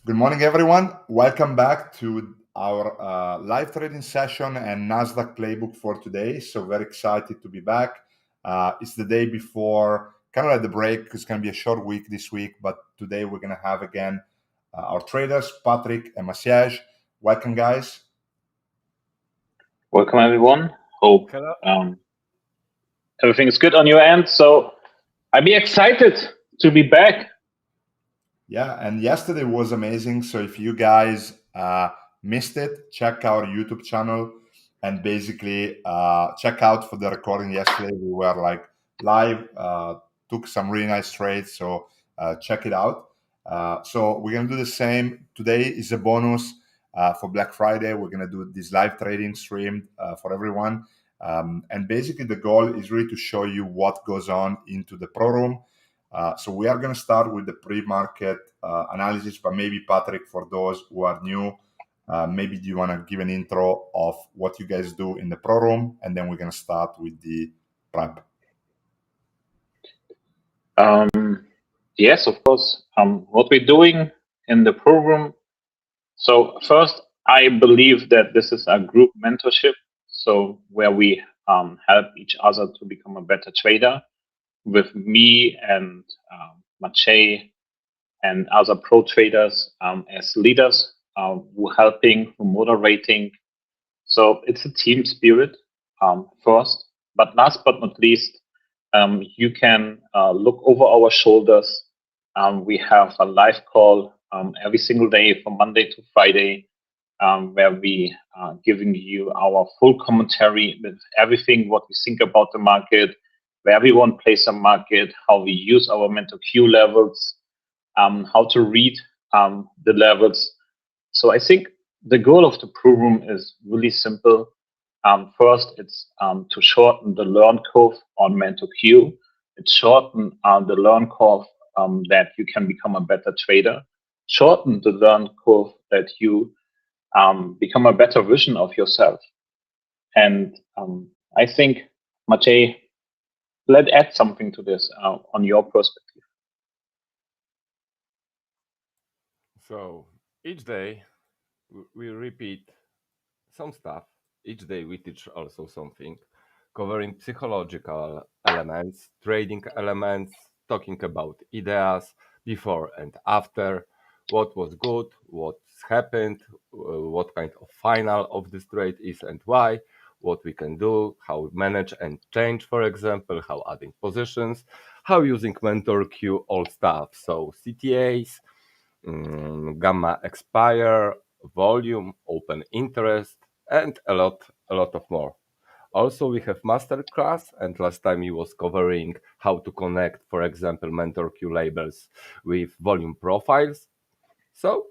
Good morning, everyone. Welcome back to our live trading session and Nasdaq playbook for today. So very excited to be back. It's the day before, kind of like the break. It's going to be a short week this week, but today we're going to have again our traders, Patrick and Maciej. Welcome, guys. Welcome, everyone. Hope Hello. everything is good on your end. So I'd be excited to be back. Yeah, and yesterday was amazing. So if you guys missed it, check our YouTube channel and basically check out for the recording yesterday. We were like live, took some really nice trades. So check it out. So we're gonna do the same. Today is a bonus for Black Friday. We're gonna do this live trading stream for everyone. And basically the goal is really to show you what goes on into the pro room. So we are going to start with the pre-market analysis, but maybe Patrick, for those who are new, maybe do you want to give an intro of what you guys do in the pro room, and then we're going to start with the prep. Yes, of course. What we're doing in the program. So first, I believe that this is a group mentorship. So where we help each other to become a better trader, with me and Maciej and other pro traders as leaders, who helping, who moderating. So it's a team spirit first, but last but not least, you can look over our shoulders. We have a live call every single day from Monday to Friday, where we are giving you our full commentary with everything what we think about the market, where everyone plays the market, how we use our MenthorQ levels, how to read the levels. So I think the goal of the program is really simple. First, it's to shorten the learn curve on MenthorQ. It's shorten the learn curve that you can become a better trader. Shorten the learn curve that you become a better version of yourself. And I think, Maciej, let's add something to this on your perspective. So each day we repeat some stuff. Each day we teach also something, covering psychological elements, trading elements, talking about ideas before and after, what was good, what's happened, what kind of final of this trade is and why, what we can do, how manage and change, for example, how adding positions, how using MenthorQ, all stuff. So CTAs, gamma expire, volume, open interest, and a lot of more. Also, we have masterclass, and last time he was covering how to connect, for example, MenthorQ labels with volume profiles. So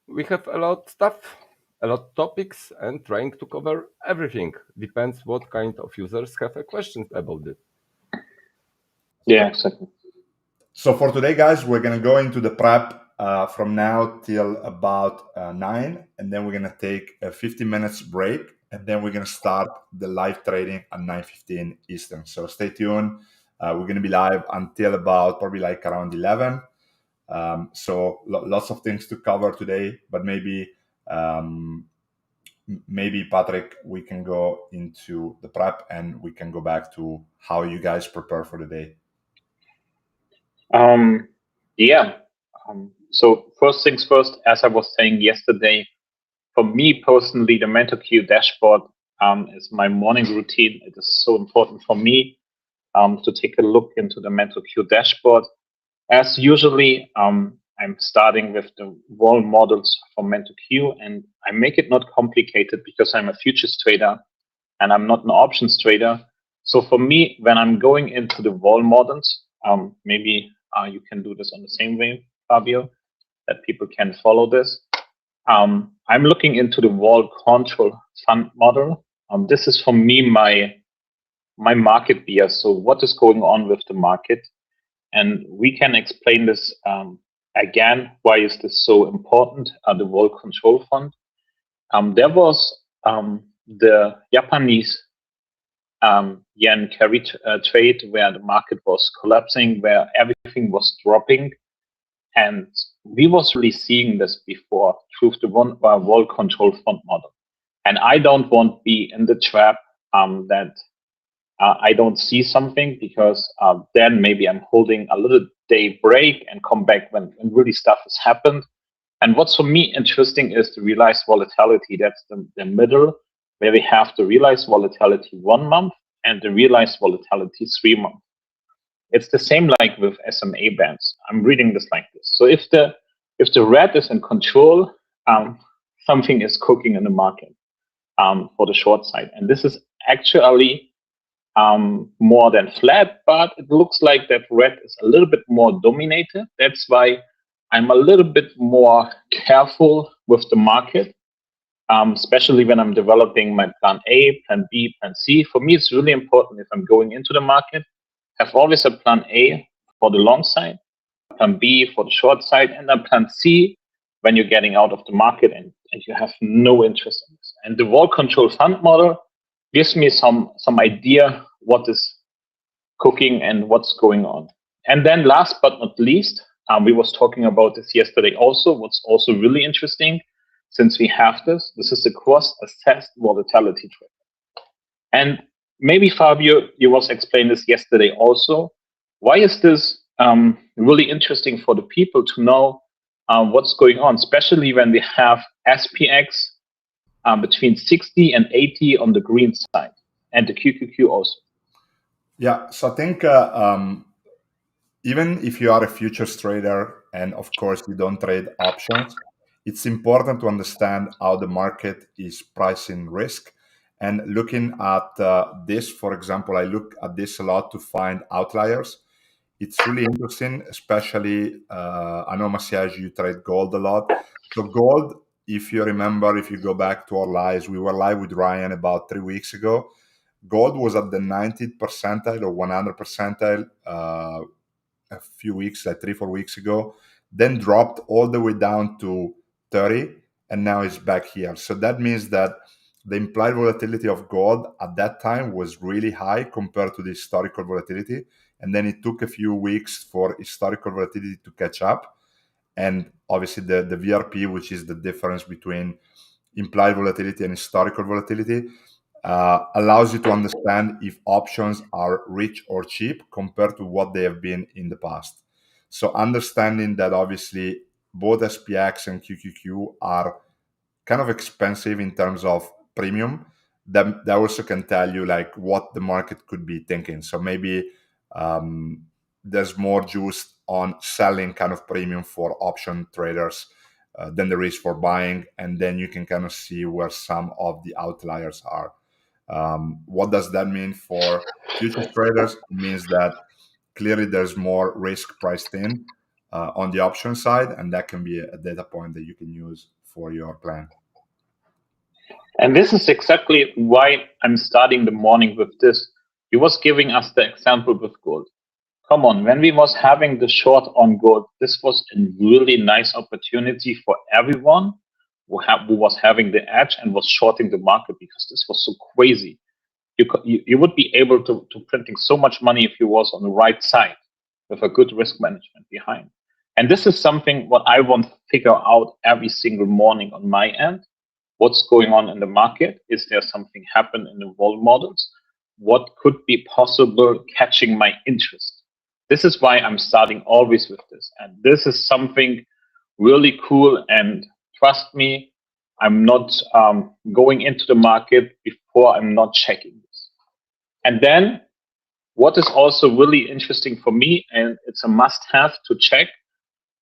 we have a lot stuff, a lot topics, and trying to cover everything. Depends what kind of users have a questions about it. Yeah, exactly. So for today, guys, we're going to go into the prep from now till about 9, and then we're going to take a 15 minutes break, and then we're going to start the live trading at 9:15 Eastern. So stay tuned. We're going to be live until about probably like around 11. So lots of things to cover today, but maybe Patrick, we can go into the prep and we can go back to how you guys prepare for the day. Yeah. So first things first, as I was saying yesterday, for me personally, the MentorQ dashboard is my morning routine. It is so important for me to take a look into the MentorQ dashboard. As usually, I'm starting with the wall models for MentorQ, and I make it not complicated because I'm a futures trader and I'm not an options trader. So for me, when I'm going into the wall models, maybe you can do this on the same way, Fabio, that people can follow this. I'm looking into the wall control fund model. This is for me my market bias. So what is going on with the market? And we can explain this again. Why is this so important? The wall control fund. There was the Japanese yen carry trade where the market was collapsing, where everything was dropping, and we was really seeing this before through the wall control font model. And I don't want to be in the trap that I don't see something, because then maybe I'm holding a little day break and come back when really stuff has happened. And what's for me interesting is the realized volatility. That's the middle, where we have the realized volatility 1 month and the realized volatility 3 months. It's the same like with SMA bands. I'm reading this like this. So if the red is in control, something is cooking in the market for the short side. And this is actually more than flat, but it looks like that red is a little bit more dominated. That's why I'm a little bit more careful with the market, especially when I'm developing my plan A, plan B, plan C. For me, it's really important if I'm going into the market, have always a plan A for the long side, plan B for the short side, and a plan C when you're getting out of the market and you have no interest in this. And the wall control fund model gives me some idea what is cooking and what's going on. And then last but not least, we was talking about this yesterday also. What's also really interesting, since we have this is the cross-assessed volatility trade. And maybe Fabio, you was explaining this yesterday also. Why is this really interesting for the people to know what's going on, especially when we have SPX between 60 and 80 on the green side, and the QQQ also? Yeah, so I think even if you are a futures trader and of course you don't trade options, it's important to understand how the market is pricing risk. And looking at this, for example, I look at this a lot to find outliers. It's really interesting, especially I know, Masiaj, you trade gold a lot. So gold, if you remember, if you go back to our lives, we were live with Ryan about 3 weeks ago. Gold was at the 90th percentile or 100 percentile a few weeks, like 3-4 weeks ago, then dropped all the way down to 30, and now it's back here. So that means that the implied volatility of gold at that time was really high compared to the historical volatility. And then it took a few weeks for historical volatility to catch up. And obviously the VRP, which is the difference between implied volatility and historical volatility, allows you to understand if options are rich or cheap compared to what they have been in the past. So understanding that obviously both SPX and QQQ are kind of expensive in terms of premium, that also can tell you like what the market could be thinking. So maybe there's more juice on selling kind of premium for option traders than there is for buying, and then you can kind of see where some of the outliers are. What does that mean for futures traders? It means that clearly there's more risk priced in on the option side, and that can be a data point that you can use for your plan. And this is exactly why I'm starting the morning with this. He was giving us the example with gold. Come on, when we was having the short on gold, this was a really nice opportunity for everyone who was having the edge and was shorting the market, because this was so crazy. You would be able to printing so much money if you was on the right side with a good risk management behind. And this is something what I want to figure out every single morning on my end. What's going on in the market? Is there something happen in the vol models? What could be possible catching my interest? This is why I'm starting always with this. And this is something really cool. And trust me, I'm not going into the market before I'm not checking this. And then what is also really interesting for me, and it's a must-have to check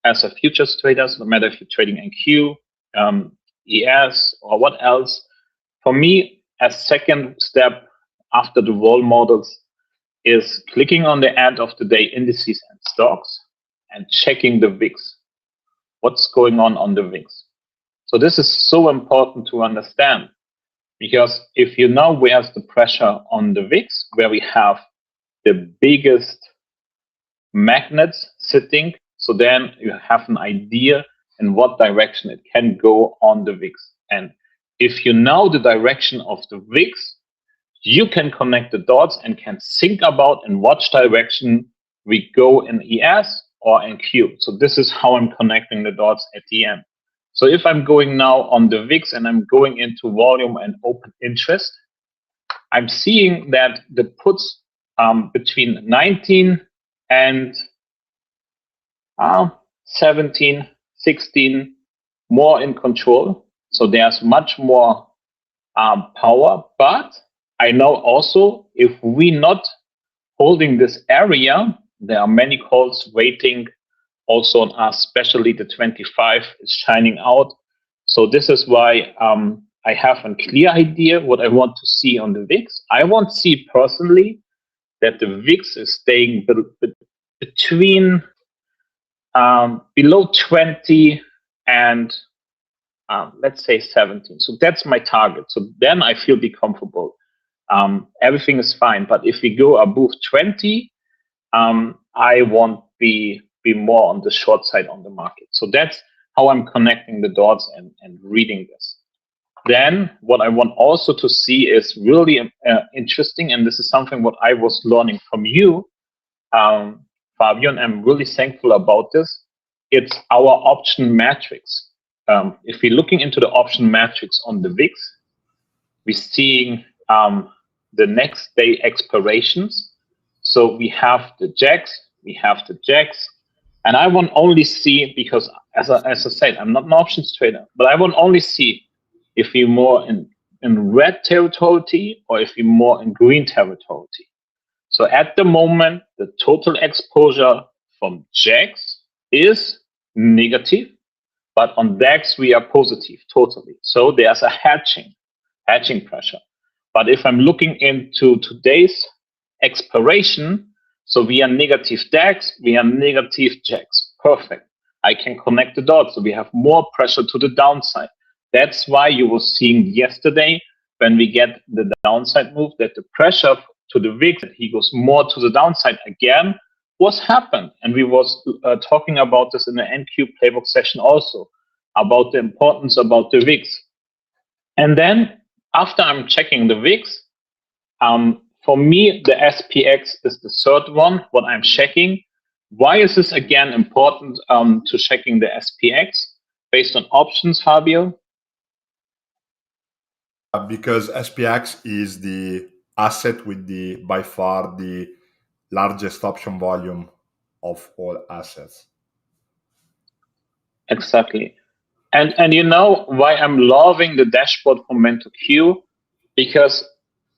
as a futures trader, no matter if you're trading NQ, ES, or what else. For me, a second step after the vol models is clicking on the end of the day indices and stocks and checking the VIX. What's going on the VIX? So this is so important to understand, because if you know where's the pressure on the VIX, where we have the biggest magnets sitting, so then you have an idea in what direction it can go on the VIX. And if you know the direction of the VIX, you can connect the dots and can think about in what direction we go in ES or NQ. So this is how I'm connecting the dots at the end. So if I'm going now on the VIX and I'm going into volume and open interest, I'm seeing that the puts between 19 and 17, 16 more in control. So there's much more power. But I know also if we not holding this area, there are many calls waiting also on us, especially the 25 is shining out. So this is why I have a clear idea what I want to see on the VIX. I want to see personally that the VIX is staying between below 20 and let's say 17. So that's my target. So then I feel be comfortable. Everything is fine. But if we go above 20, I won't be more on the short side on the market. So that's how I'm connecting the dots and reading this. Then what I want also to see is really interesting, and this is something what I was learning from you, Fabio, and I'm really thankful about this. It's our option matrix. If we're looking into the option matrix on the VIX, we're seeing the next day expirations. So we have the jacks, and I won't only see, because as I said, I'm not an options trader, but I won't only see if we're more in red territory or if we're more in green territory. So at the moment, the total exposure from jacks is negative, but on DAX we are positive totally. So there's a hedging pressure. But if I'm looking into today's expiration, so we are negative DAX, we are negative jacks. Perfect. I can connect the dots. So we have more pressure to the downside. That's why you were seeing yesterday when we get the downside move that the pressure to the VIX, that he goes more to the downside again, was happened. And we was talking about this in the NQ playbook session also, about the importance about the VIX. And then after I'm checking the VIX, for me, the SPX is the third one, what I'm checking. Why is this again important to checking the SPX based on options, Fabio? Because SPX is the asset with by far the largest option volume of all assets. Exactly. And you know why I'm loving the dashboard from MenthorQ? Because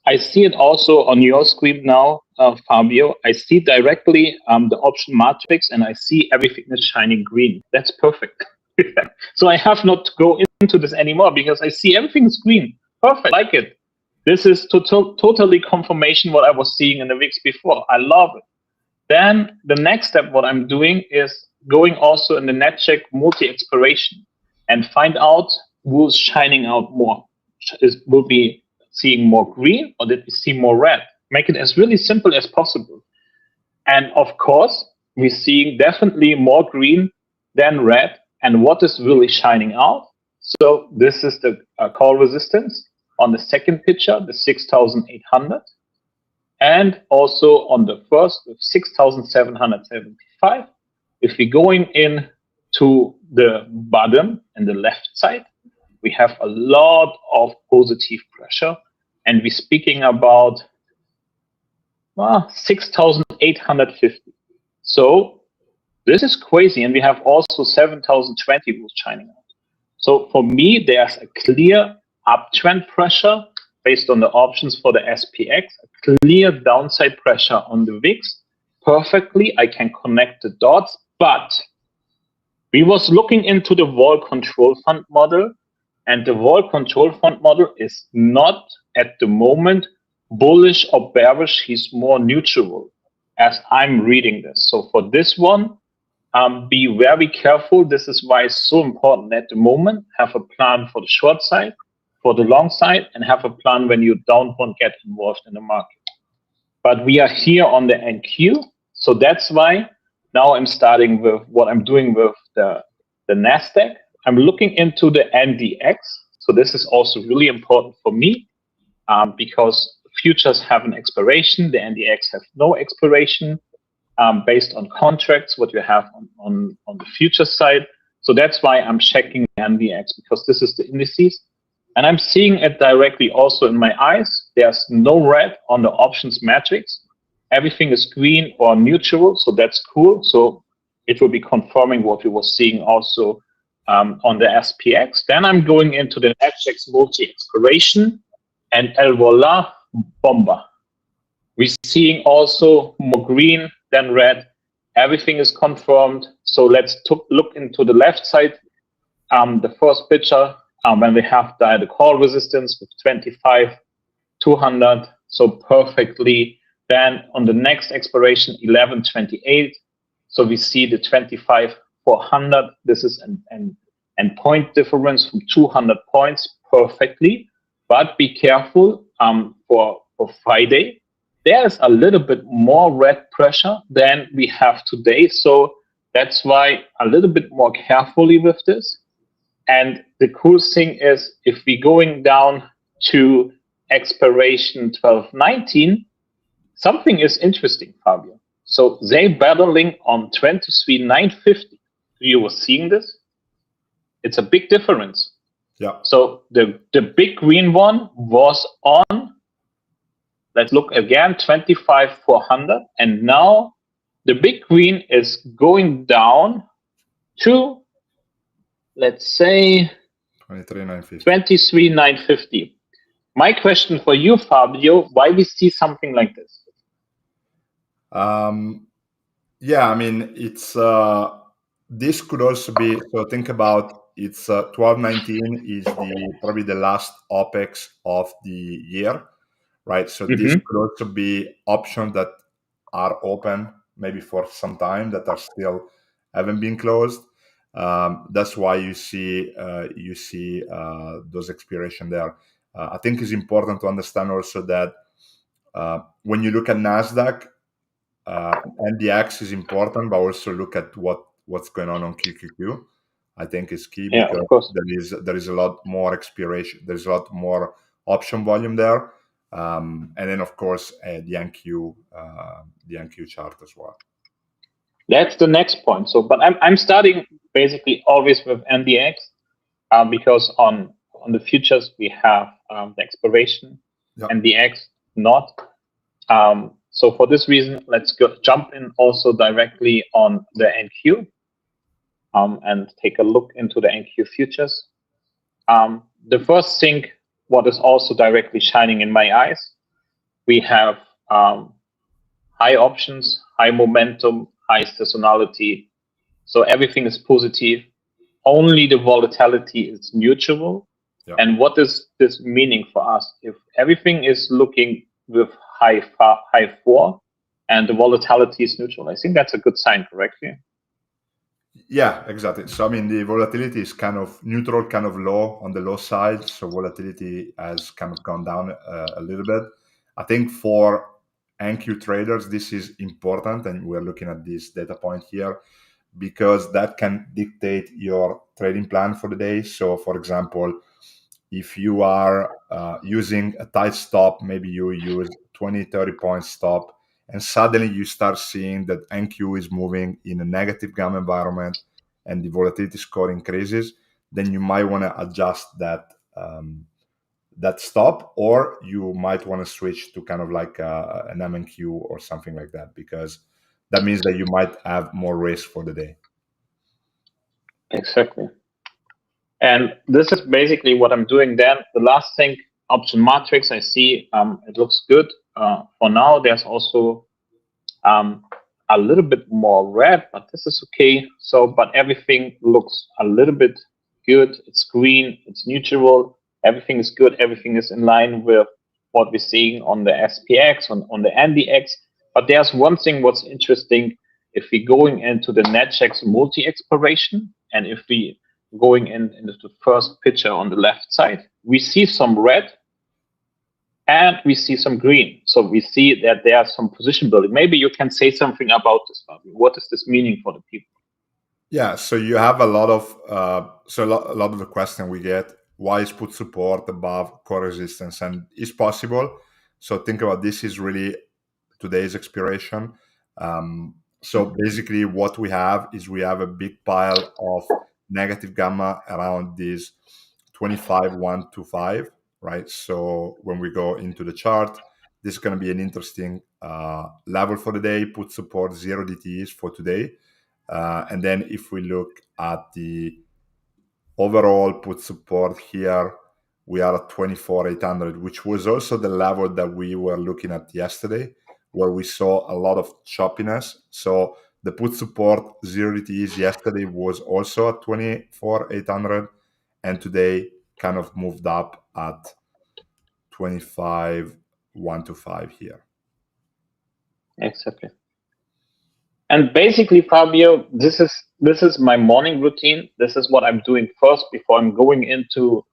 I see it also on your screen now, Fabio. I see directly the option matrix, and I see everything is shining green. That's perfect. So I have not to go into this anymore because I see everything is green. Perfect. I like it. This is totally confirmation what I was seeing in the weeks before. I love it. Then the next step, what I'm doing is going also in the NetCheck multi-expiration and find out who's shining out more. Will be seeing more green, or did we see more red? Make it as really simple as possible. And of course, we're seeing definitely more green than red. And what is really shining out? So this is the call resistance on the second picture, the 6,800. And also on the first, with 6,775. If we're going in to the bottom and the left side, we have a lot of positive pressure, and we're speaking about 6,850. So this is crazy, and we have also 7,020 who's shining out. So for me, there's a clear uptrend pressure based on the options for the SPX, a clear downside pressure on the VIX. Perfectly, I can connect the dots, but we was looking into the vol control fund model, and the vol control fund model is not at the moment bullish or bearish. He's more neutral as I'm reading this. So for this one, be very careful. This is why it's so important at the moment. Have a plan for the short side, for the long side, and have a plan when you don't want to get involved in the market. But we are here on the NQ. So that's why now I'm starting with what I'm doing with the NASDAQ. I'm looking into the NDX. So this is also really important for me because futures have an expiration. The NDX have no expiration. based on contracts, what you have on the future side. So that's why I'm checking NDX, because this is the indices. And I'm seeing it directly also in my eyes. There's no red on the options matrix. Everything is green or neutral, so that's cool. So it will be confirming what we were seeing also on the SPX. Then I'm going into the NetChex multi-expiration, and el voila, bomba. We're seeing also more green than red. Everything is confirmed. So let's look into the left side. The first picture, when we have the call resistance with 25, 200, so perfectly. Then on the next expiration, 1128. So we see the 25, 400. This is an point difference from 200 points perfectly. But be careful for Friday. There's a little bit more red pressure than we have today. So that's why a little bit more carefully with this. And the cool thing is, if we're going down to expiration 1219, something is interesting, Fabio. So they battling on 23,950. You were seeing this? It's a big difference. Yeah. So the big green one was on, let's look again, 25,400. And now the big green is going down to, let's say, 23,950. My question for you, Fabio, why we see something like this? Yeah, I mean, it's this could also be, so think about, it's 1219 is probably the last OPEX of the year, right? So this could also be options that are open maybe for some time, that are still haven't been closed. That's why you see those expiration there. I think it's important to understand also that when you look at Nasdaq, NDX is important, but also look at what's going on QQQ. I think is key, Yeah, because of course. there is a lot more expiration. There's a lot more option volume there, and then of course the NQ chart as well. That's the next point. So, but I'm starting basically always with NDX because on the futures we have the expiration, Yeah. NDX not. So for this reason, let's jump in also directly on the NQ and take a look into the NQ futures. The first thing, what is also directly shining in my eyes, we have high options, high momentum, high seasonality. So everything is positive. Only the volatility is neutral. Yeah. And what is this meaning for us? If everything is looking with high 4 and the volatility is neutral, I think that's a good sign, correctly? Yeah, exactly. So I mean, the volatility is kind of neutral, kind of low on the low side. So volatility has kind of gone down a little bit. I think for NQ traders, this is important, and we're looking at this data point here because that can dictate your trading plan for the day. So, for example, if you are using a tight stop, maybe you use 20, 30 point stop, and suddenly you start seeing that NQ is moving in a negative gamma environment and the volatility score increases, then you might want to adjust that that stop, or you might want to switch to kind of like an MNQ or something like that, because that means that you might have more risk for the day. Exactly. And this is basically what I'm doing then. The last thing, option matrix, I see it looks good. For now, there's also a little bit more red, but this is okay. So, but everything looks a little bit good. It's green, it's neutral. Everything is good. Everything is in line with what we're seeing on the SPX, on the NDX. But there's one thing what's interesting. If we're going into the NetChex multi-expiration, and if we going into the first picture on the left side, we see some red and we see some green. So we see that there's some position building. Maybe you can say something about this, Fabio. What is this meaning for the people? Yeah, so you have a lot of a lot of the question we get: why is put support above core resistance? And it's possible. So think about this is really today's expiration. So basically what we have is we have a big pile of negative gamma around this 25,125, right? So when we go into the chart, this is going to be an interesting level for the day, put support 0 DTs for today. And then if we look at the overall put support here, we are at 24,800, which was also the level that we were looking at yesterday, where we saw a lot of choppiness. So the put support 0 DTs yesterday was also at 24,800, and today kind of moved up at 25,125 here. Exactly. And basically, Fabio, this is my morning routine. This is what I'm doing first before I'm going into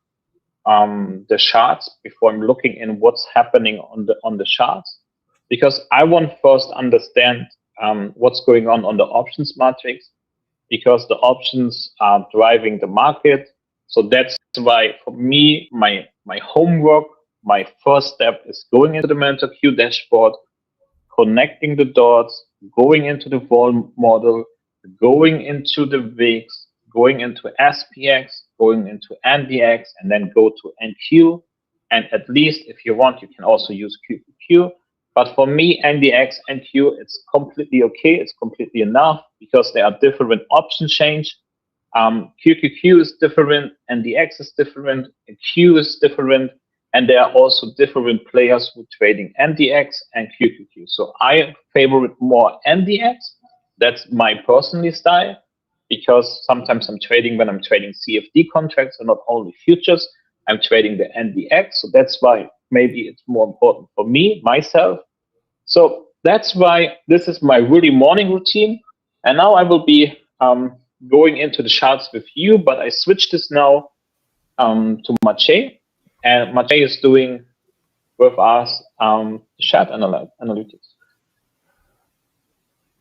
the charts, before I'm looking in what's happening on the charts, because I want first understand what's going on the options matrix, because the options are driving the market. So that's why for me, my homework, my first step is going into the MenthorQ dashboard, connecting the dots, going into the vol model, going into the VIX, going into SPX, going into NDX, and then go to NQ. And at least if you want, you can also use QQQ. But for me, NDX, NQ, it's completely okay. It's completely enough because there are different option change. QQQ is different, NDX is different, Q is different, and there are also different players who trading NDX and QQQ. So I favor more NDX. That's my personal style, because sometimes I'm trading when I'm trading CFD contracts and not only futures. I'm trading the NDX. So that's why maybe it's more important for me, myself. So that's why this is my really morning routine. And now I will be going into the charts with you, but I switched this now to Maciej. And Maciej is doing with us chart analytics.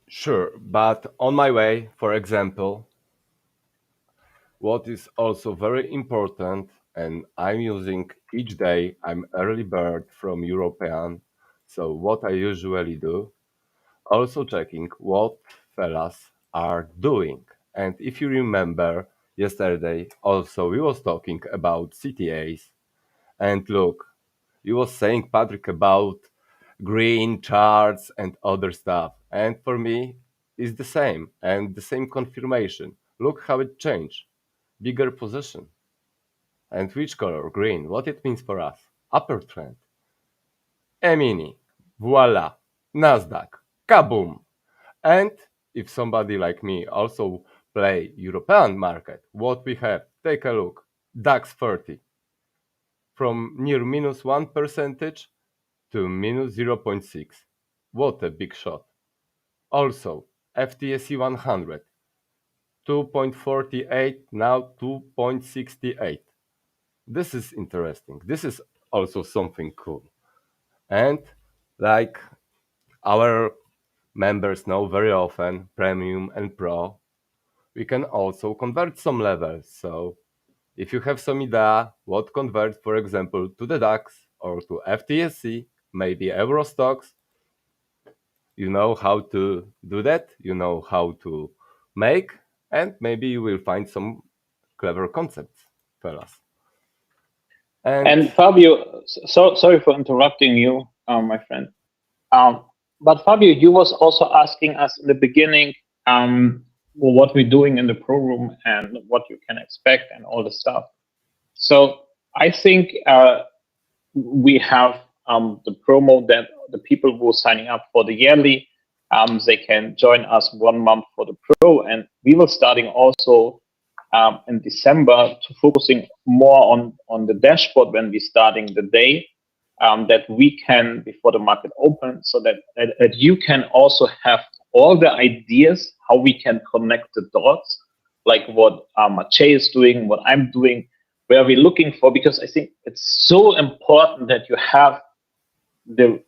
Sure, but on my way, for example, what is also very important, and I'm using each day, I'm early bird from European, so what I usually do, also checking what fellas are doing. And if you remember, yesterday also we was talking about CTAs, and look, you was saying, Patrick, about green charts and other stuff. And for me, it's the same and the same confirmation. Look how it changed. Bigger position. And which color? Green. What it means for us? Upper trend. E-mini. Voila. Nasdaq. Kaboom. And if somebody like me also play European market, what we have? Take a look. DAX 30. From near minus 1% to minus 0.6. What a big shot. Also, FTSE 100, 2.48, now 2.68. This is interesting. This is also something cool. And like our members know very often, Premium and Pro, we can also convert some levels. So if you have some idea what convert, for example, to the DAX or to FTSE, maybe Euro stocks, you know how to do that, you know how to make, and maybe you will find some clever concepts, fellas. And Fabio, so sorry for interrupting you, my friend. But Fabio, you was also asking us in the beginning well, what we're doing in the program and what you can expect and all the stuff. So I think we have the promo that the people who are signing up for the yearly, they can join us 1 month for the pro, and we will starting also in December to focusing more on the dashboard when we starting the day, that we can before the market opens, so that you can also have all the ideas how we can connect the dots, like what Maciej is doing, what I'm doing, where we're looking for, because I think it's so important that you have the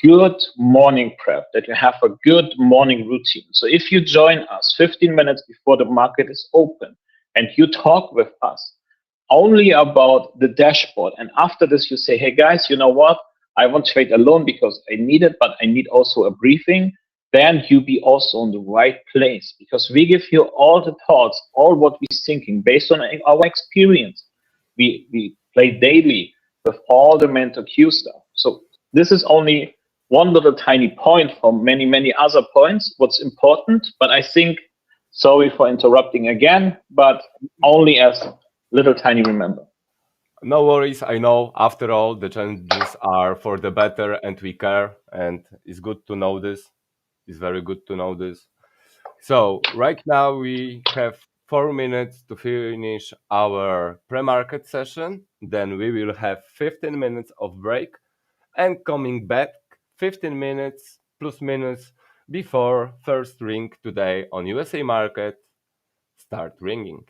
good morning prep, that you have a good morning routine. So if you join us 15 minutes before the market is open and you talk with us only about the dashboard, and after this you say, hey guys, you know what, I won't trade alone because I need it, but I need also a briefing. then you be also in the right place, because we give you all the thoughts, all what we're thinking based on our experience. We play daily with all the mentor Q stuff. So this is only one little tiny point from many, many other points, what's important. But I think, sorry for interrupting again, but only as little tiny remember. No worries. I know. After all, the changes are for the better, and we care. And it's good to know this. It's very good to know this. So right now we have 4 minutes to finish our pre-market session. Then we will have 15 minutes of break, and coming back 15 minutes plus minus before first ring today on USA market start ringing.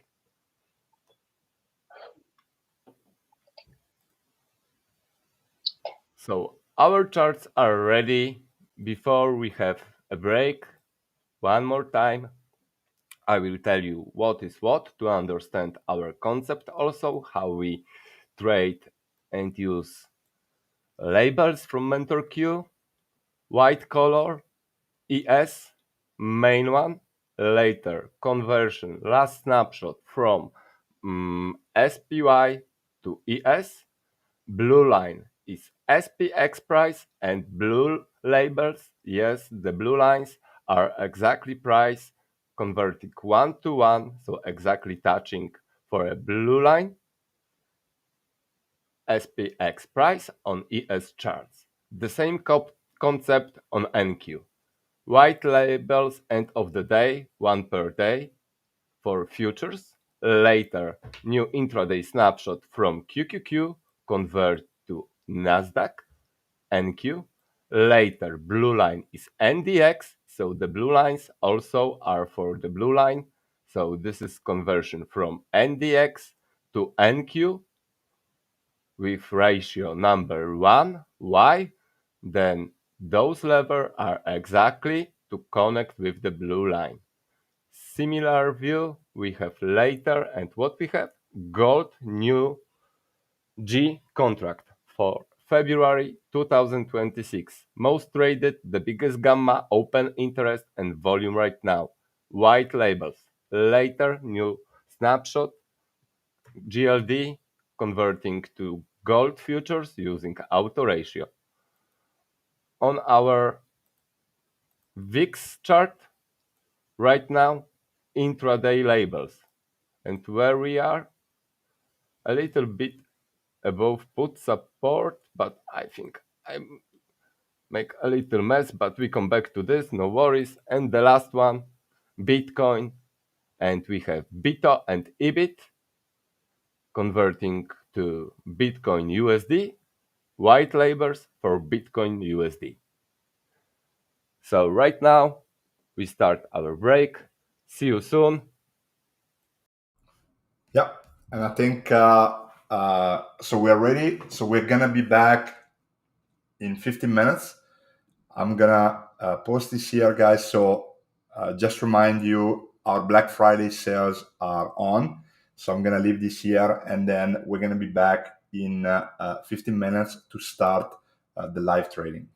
So our charts are ready. Before we have a break, one more time, I will tell you what is what to understand our concept, also how we trade and use labels from MenthorQ, white color, ES, main one, later conversion, last snapshot from SPY to ES, blue line is SPX price, and blue labels, yes, the blue lines are exactly price converting 1 to 1, so exactly touching for a blue line, SPX price on ES charts. The same concept on NQ. White labels end of the day, one per day for futures. Later, new intraday snapshot from QQQ convert to Nasdaq, NQ. Later, blue line is NDX, so the blue lines also are for the blue line. So this is conversion from NDX to NQ with ratio number 1. Why? Then those levers are exactly to connect with the blue line. Similar view we have later, and what we have? Gold new G contract for February 2026. Most traded, the biggest gamma, open interest and volume right now. White labels. Later new snapshot GLD converting to gold futures using auto ratio. On our VIX chart right now, intraday labels, and where we are a little bit above put support, but I think I make a little mess, but we come back to this, no worries. And the last one, Bitcoin, and we have BITO and EBIT converting to Bitcoin USD, white labels for Bitcoin USD. So right now we start our break. See you soon. Yeah, and I think so. We're ready. So we're gonna be back in 15 minutes. I'm gonna post this here, guys. So just remind you, our Black Friday sales are on. So I'm gonna leave this here, and then we're gonna be back in 15 minutes to start the live trading.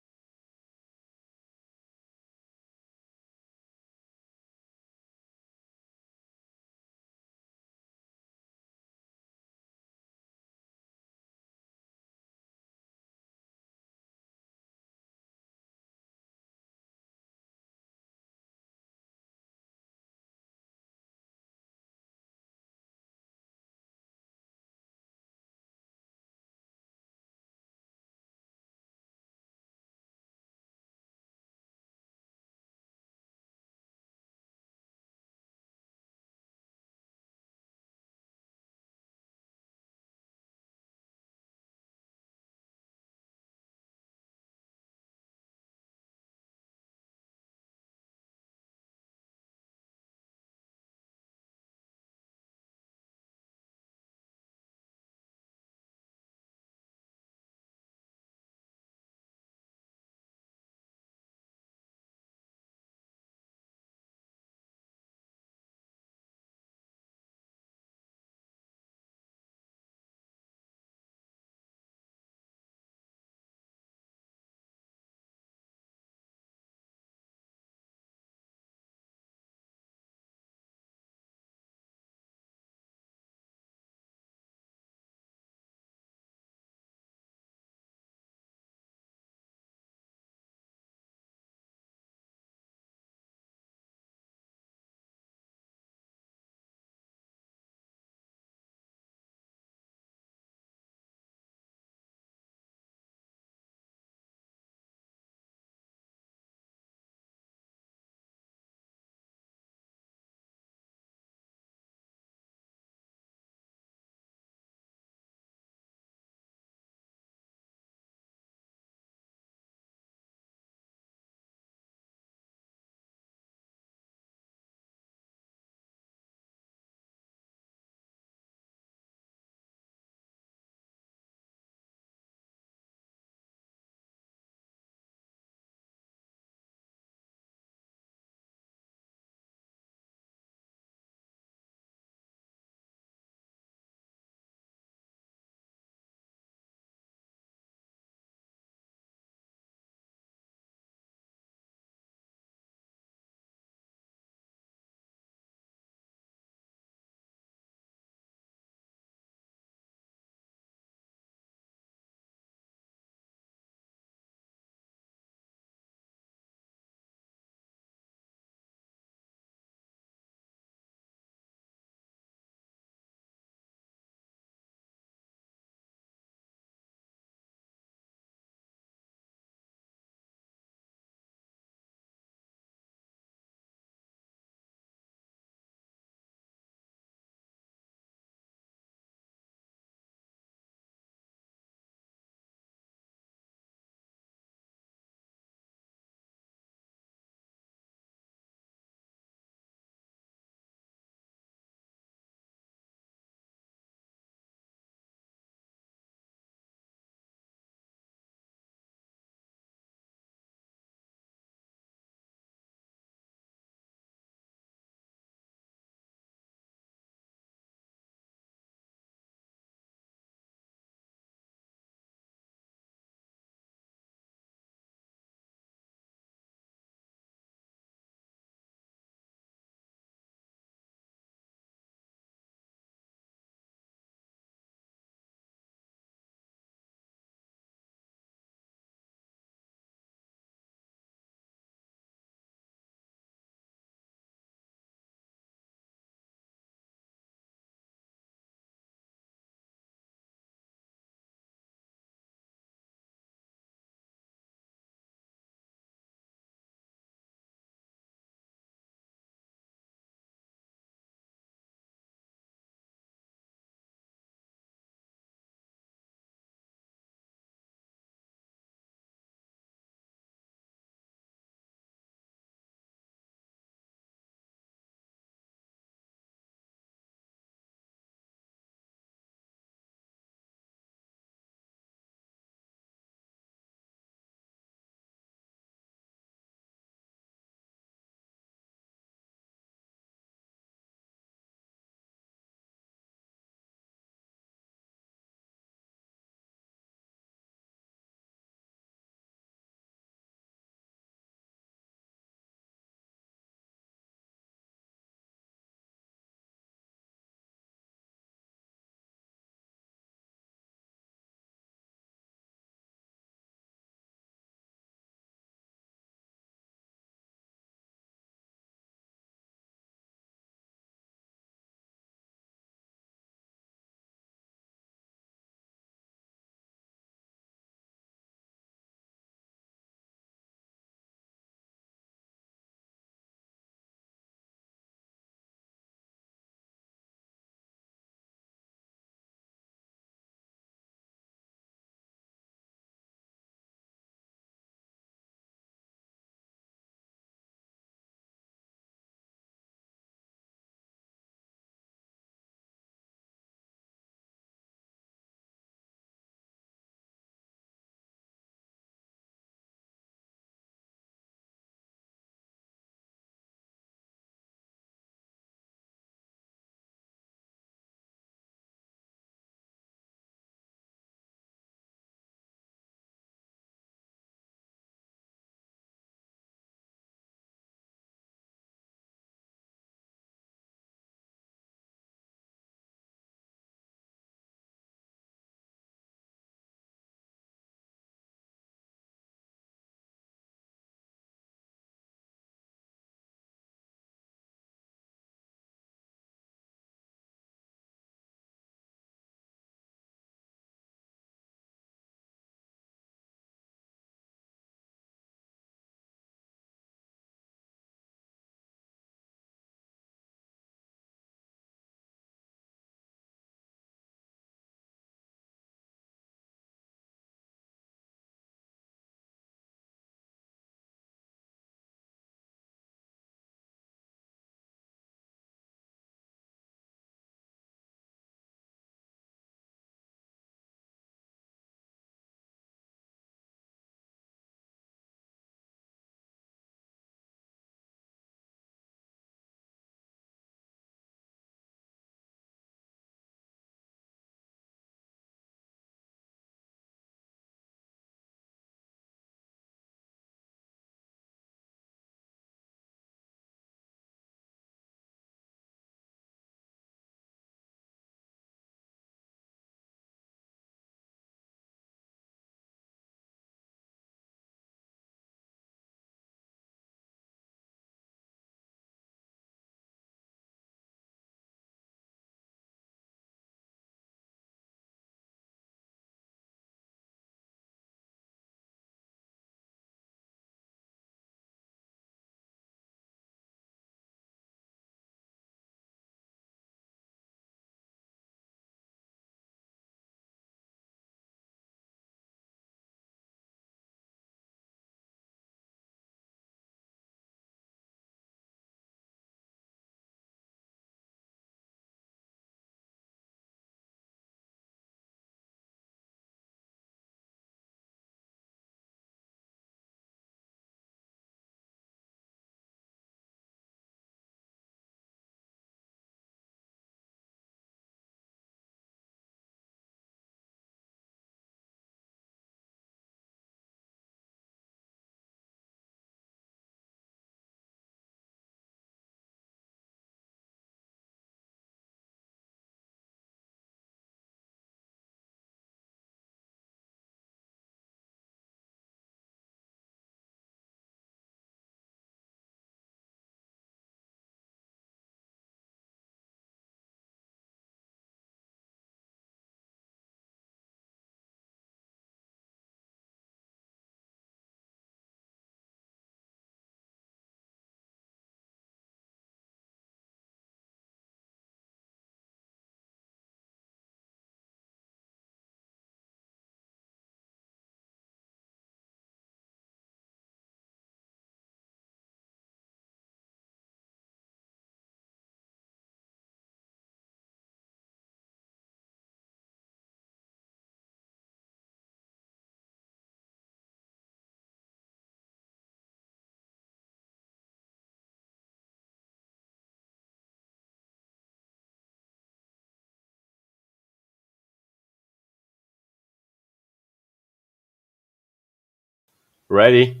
Ready?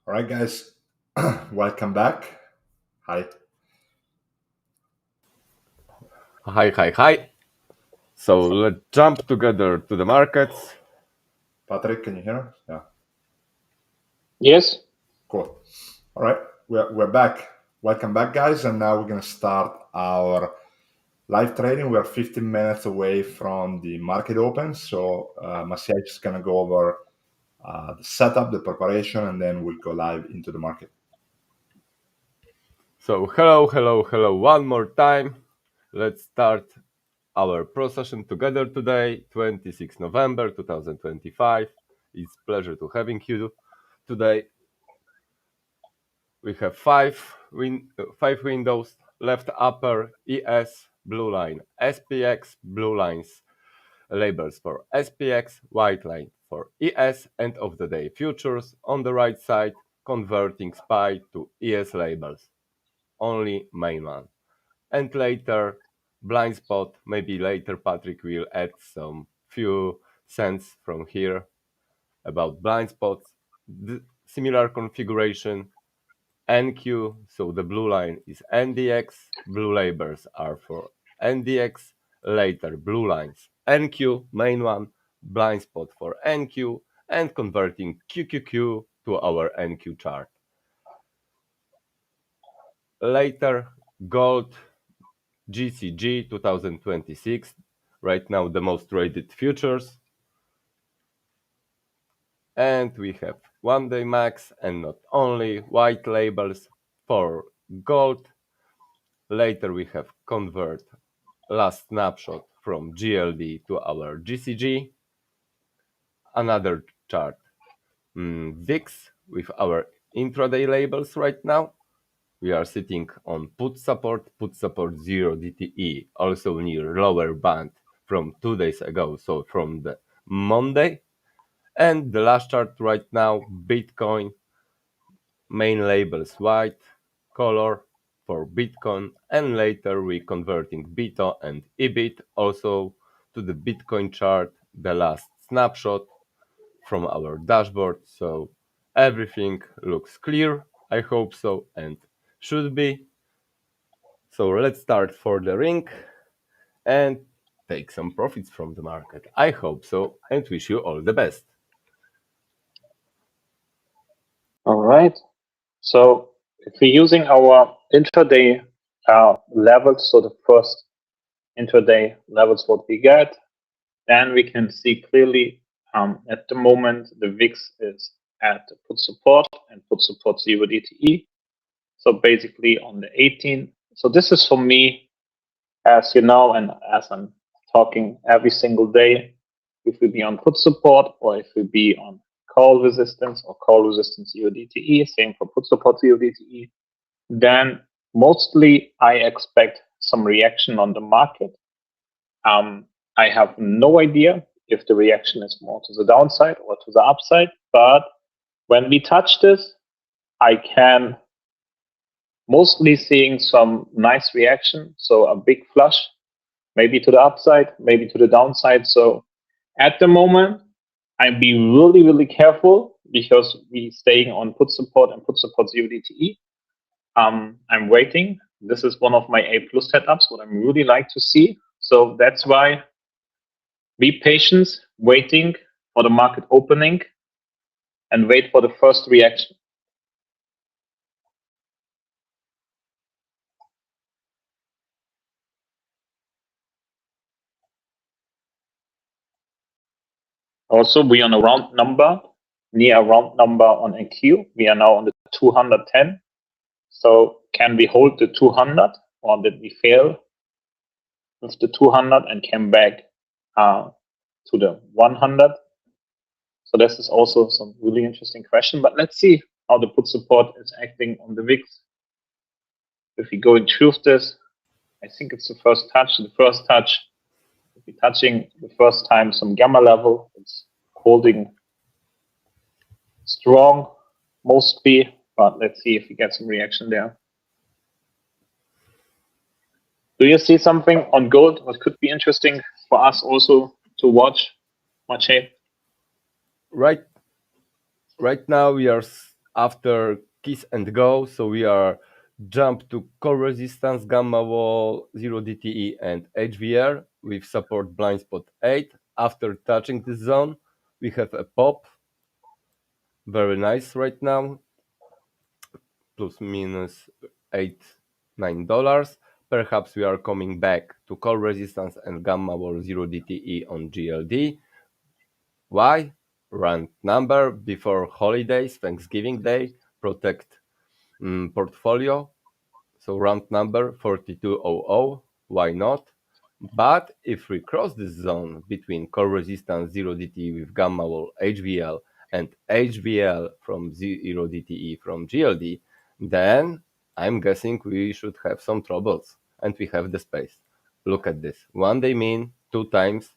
All right, guys, welcome back. Hi, Hi. So let's jump together to the markets. Patrick, can you hear us? Yeah, Yes. cool. All right, we're back. Welcome back, guys, and now we're gonna start our live trading. We're 15 minutes away from the market open, so Maciej is gonna go over the setup, the preparation, and then we'll go live into the market. So hello one more time. Let's start our pro session together today, 26 November 2025. It's pleasure to having you today. We have five windows: left upper ES blue line, SPX blue lines, labels for SPX, white line for ES, end of the day futures on the right side, converting SPY to ES labels, only main one. And later, blind spot, maybe later Patrick will add some few cents from here about blind spots. Similar configuration, NQ, so the blue line is NDX, blue labels are for NDX, later blue lines NQ, main one, blind spot for NQ, and converting QQQ to our NQ chart. Later, gold, GCG 2026, right now the most traded futures. And we have 1-day max and not only white labels for gold. Later we have convert last snapshot from GLD to our GCG. Another chart, VIX with our intraday labels right now. We are sitting on put support 0 DTE, also near lower band from 2 days ago, so from the Monday. And the last chart right now, Bitcoin, main labels white, color for Bitcoin, and later we converting BITO and EBIT also to the Bitcoin chart, the last snapshot from our dashboard. So everything looks clear, I hope so, and should be. So let's start for the ring and take some profits from the market. I hope so, and wish you all the best. All right. So if we're using our intraday levels, so the first intraday levels what we get, then we can see clearly at the moment the VIX is at put support and put support 0 DTE. So basically on the 18th. So this is for me, as you know, and as I'm talking every single day, if we be on put support or if we be on call resistance or call resistance 0 DTE, same for put support 0 DTE, then mostly I expect some reaction on the market. I have no idea if the reaction is more to the downside or to the upside, but when we touch this, I can mostly seeing some nice reaction. So a big flush, maybe to the upside, maybe to the downside. So at the moment, I'm being really careful because we staying on put support and put support 0 DTE. I'm waiting. This is one of my A plus setups, what I'm really like to see. So that's why be patient, waiting for the market opening and wait for the first reaction. Also, we on a round number, near a round number on NQ. We are now on the 210. So can we hold the 200 or did we fail with the 200 and came back to the 100? So this is also some really interesting question, but let's see how the put support is acting on the VIX. If we go and choose this, I think it's the first touch. The first touch, if we're touching the first time some gamma level, it's holding strong mostly, but let's see if we get some reaction there. Do you see something on gold what could be interesting for us also to watch, Maciej? Right right now we are after kiss and go, so we are jump to core resistance, gamma wall, 0 DTE, and HVR with support blind spot 8. After touching this zone, we have a pop, very nice right now, plus minus $8-9. Perhaps we are coming back to core resistance and gamma wall 0 DTE on GLD. Why? Round number before holidays, Thanksgiving Day, protect portfolio. So round number 4200. Why not? But if we cross this zone between core resistance 0 DTE with gamma wall HVL and HVL from 0 DTE from GLD, then I'm guessing we should have some troubles, and we have the space. Look at this. 1 day mean 2 times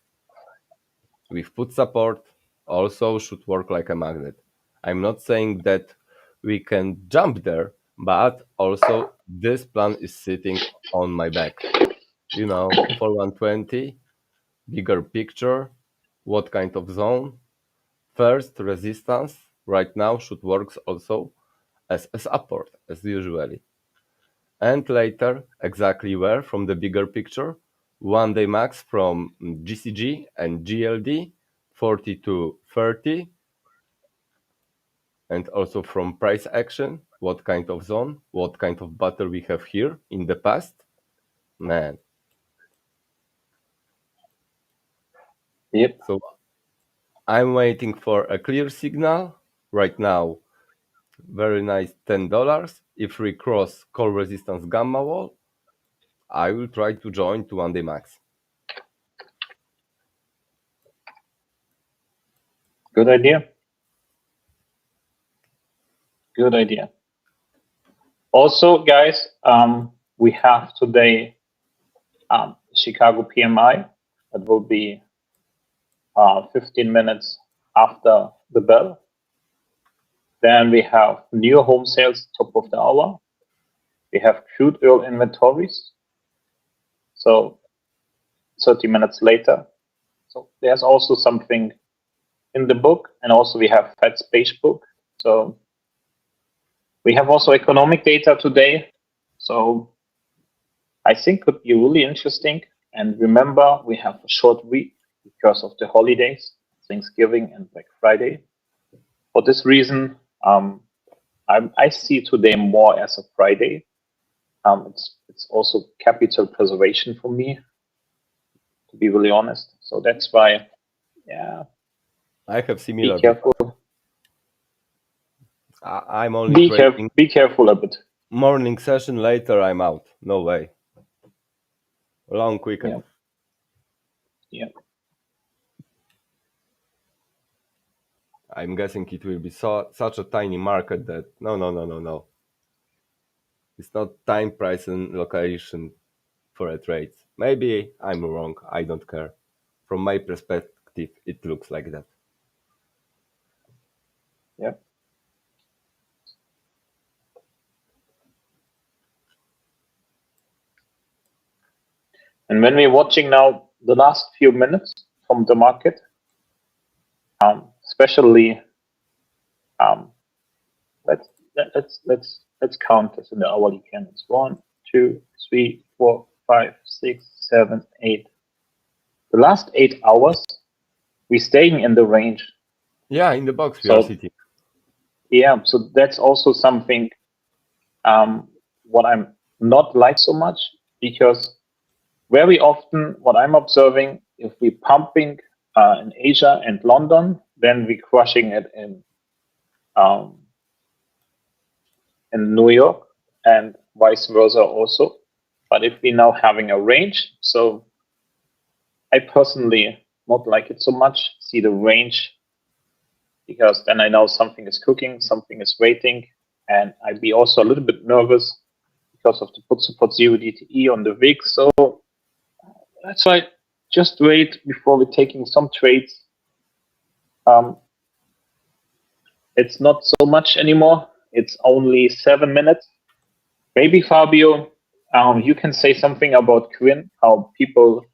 with put support also should work like a magnet. I'm not saying that we can jump there, but also this plan is sitting on my back. For 120, bigger picture, what kind of zone? First, resistance right now should work also as a support, as usually. And later, exactly where from the bigger picture? 1 day max from GCG and GLD, 40 to 30, and also from price action, what kind of zone, what kind of battle we have here in the past. Man. Yep. So I'm waiting for a clear signal. Right now, very nice $10. If we cross call resistance gamma wall, I will try to join to 1 day max. Good idea. Good idea. Also, guys, we have today Chicago PMI. That will be 15 minutes after the bell. Then we have new home sales top of the hour. We have crude oil inventories. So 30 minutes later. So there's also something in the book, and also we have Fed's page book. So we have also economic data today. So I think could be really interesting. And remember, we have a short week because of the holidays, Thanksgiving and Black Friday. For this reason, I see today more as a Friday. It's also capital preservation for me, to be really honest. So that's why, yeah. I have similar. Be careful. I'm only be careful a bit. Morning session later, I'm out. No way. Long weekend. Yeah. I'm guessing it will be such a tiny market that no. It's not time, price, and location for a trade. Maybe I'm wrong. I don't care. From my perspective, it looks like that. Yeah. And when we're watching now the last few minutes from the market, especially, let's count this in the hourly candles. 1, 2, 3, 4, 5, 6, 7, 8. The last 8 hours, we're staying in the range. Yeah, in the box we are sitting. Yeah, so that's also something what I'm not like so much, because very often what I'm observing, if we're pumping in Asia and London, then we're crushing it in New York, and vice versa also. But if we're now having a range, so I personally not like it so much, see the range, because then I know something is cooking, something is waiting, and I'd be also a little bit nervous because of the put support 0 DTE on the VIX. So that's why just wait before we're taking some trades. It's not so much anymore. It's only 7 minutes. Maybe Fabio, you can say something about Quinn, how people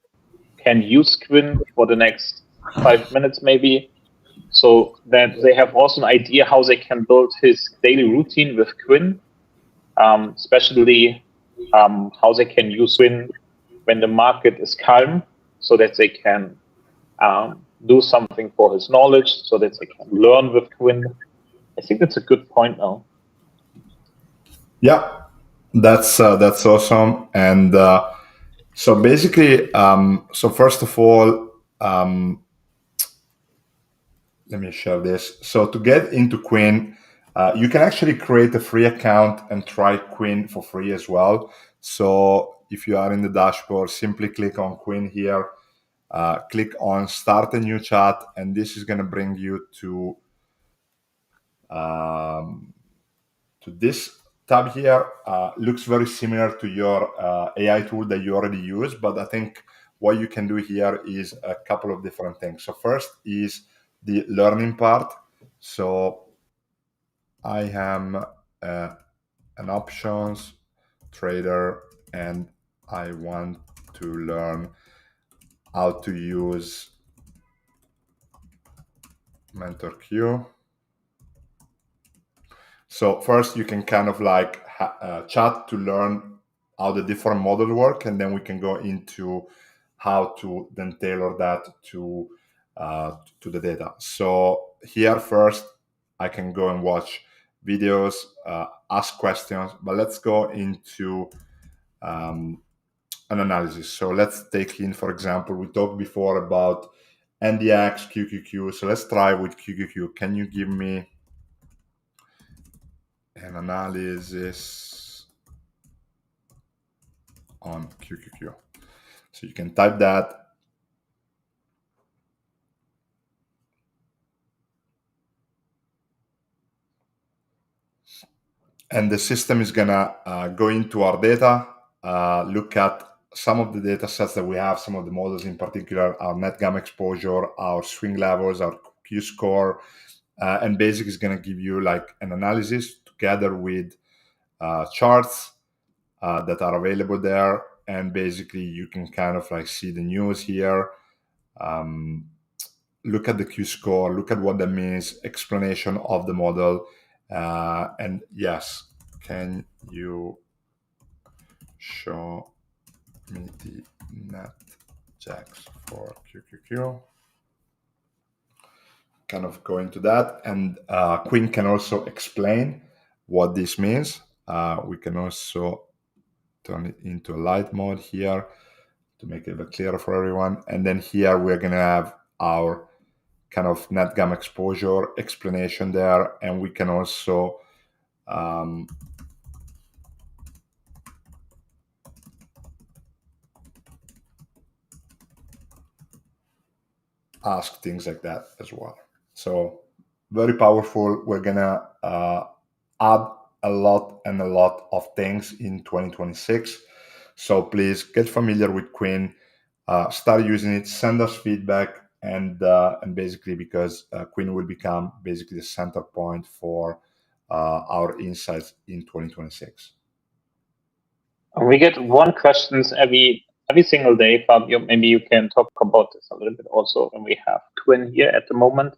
can use Quinn for the next 5 minutes maybe. so that they have also an idea how they can build his daily routine with Quinn, especially how they can use Quinn when the market is calm, so that they can do something for his knowledge, so that they can learn with Quinn. I think that's a good point now. Yeah, that's awesome. And so basically, so first of all, let me share this. So to get into Quinn, you can actually create a free account and try Quinn for free as well. So if you are in the dashboard, simply click on Quinn here, click on Start a New Chat, and this is going to bring you to this tab here. Looks very similar to your AI tool that you already use, but I think what you can do here is a couple of different things. So first is the learning part. So I am an options trader and I want to learn how to use MenthorQ. So first you can kind of like chat to learn how the different models work, and then we can go into how to then tailor that to the data. So here first I can go and watch videos, ask questions, but let's go into an analysis. So let's take in, for example, we talked before about NDX, QQQ. So let's try with QQQ. Can you give me an analysis on QQQ? So you can type that. And the system is gonna go into our data, look at some of the data sets that we have, some of the models in particular, our net gamma exposure, our swing levels, our Q score, and basically is gonna give you like an analysis together with charts that are available there. And basically you can kind of like see the news here, look at the Q score, look at what that means, explanation of the model. And yes, can you show me the net jacks for QQQ? Kind of go into that. And Quinn can also explain what this means. We can also turn it into a light mode here to make it a bit clearer for everyone. And then here we're going to have our kind of net gamma exposure explanation there. And we can also ask things like that as well. So very powerful. We're going to add a lot of things in 2026. So please get familiar with Quinn, start using it, send us feedback, and basically because Quinn will become basically the center point for our insights in 2026. We get one questions every single day, Fabio. Maybe you can talk about this a little bit also when we have Quinn here at the moment.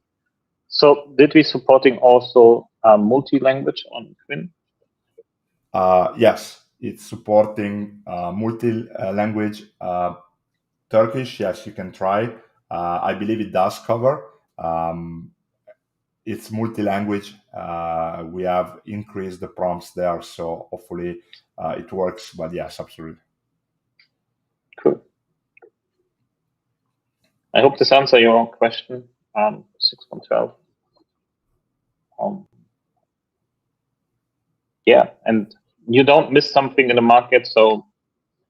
So did we supporting also multi-language on Quinn? Yes, it's supporting multi-language. Turkish, yes, you can try. I believe it does cover. It's multi-language. We have increased the prompts there, so hopefully it works. But yes, absolutely. Cool. I hope this answers your question. 6.12. Yeah, and you don't miss something in the market. So,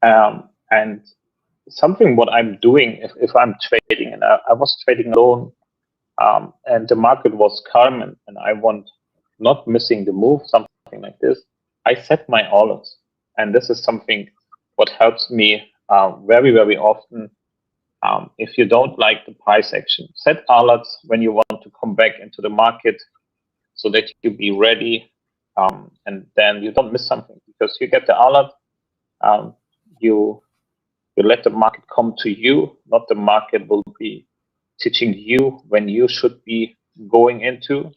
and something what I'm doing if I'm trading, and I was trading alone, and the market was calm, and I want not missing the move, something like this. I set my alerts, and this is something what helps me very, very often. If you don't like the price action, set alerts when you want to come back into the market so that you be ready, and then you don't miss something because you get the alert. You let the market come to you, not the market will be teaching you when you should be going into.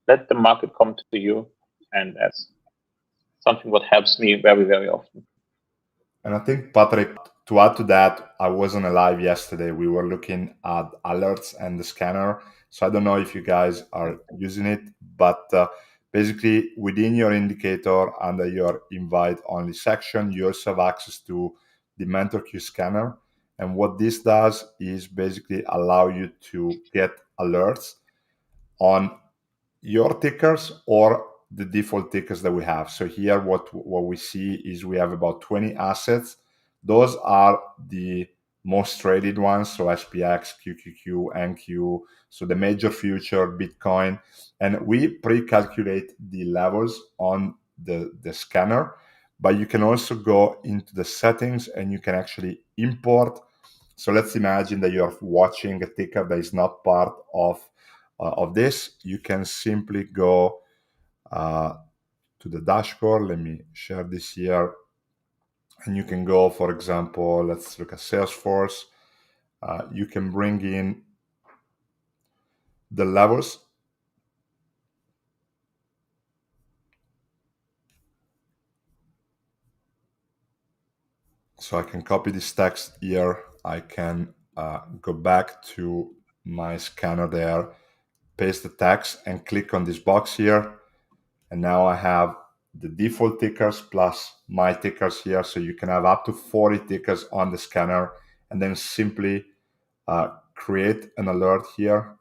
Let the market come to you, and that's something what helps me very, very often. And I think, Patrick, to add to that, I wasn't alive yesterday. We were looking at alerts and the scanner. So I don't know if you guys are using it, but basically within your indicator under your invite only section, you also have access to the MenthorQ scanner. And what this does is basically allow you to get alerts on your tickers or the default tickers that we have. So here what we see is we have about 20 assets. Those are the most traded ones, so SPX, QQQ, NQ, so the major future, Bitcoin. And we pre-calculate the levels on the scanner, but you can also go into the settings and you can actually import. So let's imagine that you're watching a ticker that is not part of this. You can simply go to the dashboard. Let me share this here. And you can go, for example, let's look at Salesforce. You can bring in the levels. So I can copy this text here. I can go back to my scanner there, paste the text and click on this box here. And now I have the default tickers plus my tickers here. So you can have up to 40 tickers on the scanner and then simply create an alert here.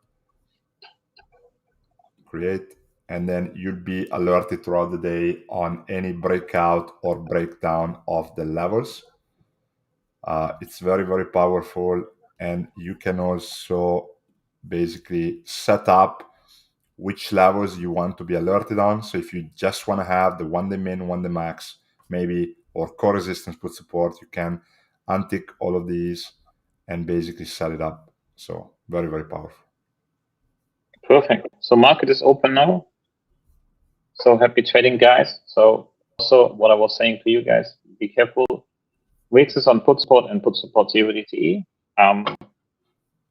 Create, and then you'll be alerted throughout the day on any breakout or breakdown of the levels. It's very, very powerful. And you can also basically set up which levels you want to be alerted on. So if you just want to have the 1-day min, 1-day max, maybe, or core resistance put support, you can untick all of these and basically set it up. So very, very powerful. Perfect. So market is open now. So happy trading, guys. So also what I was saying to you guys, be careful. Wix is on put support and put support 0 DTE.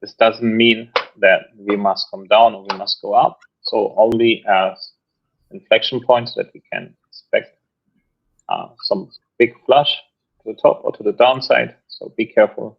This doesn't mean that we must come down or we must go up. So only as inflection points that we can expect some big flush to the top or to the downside. So be careful.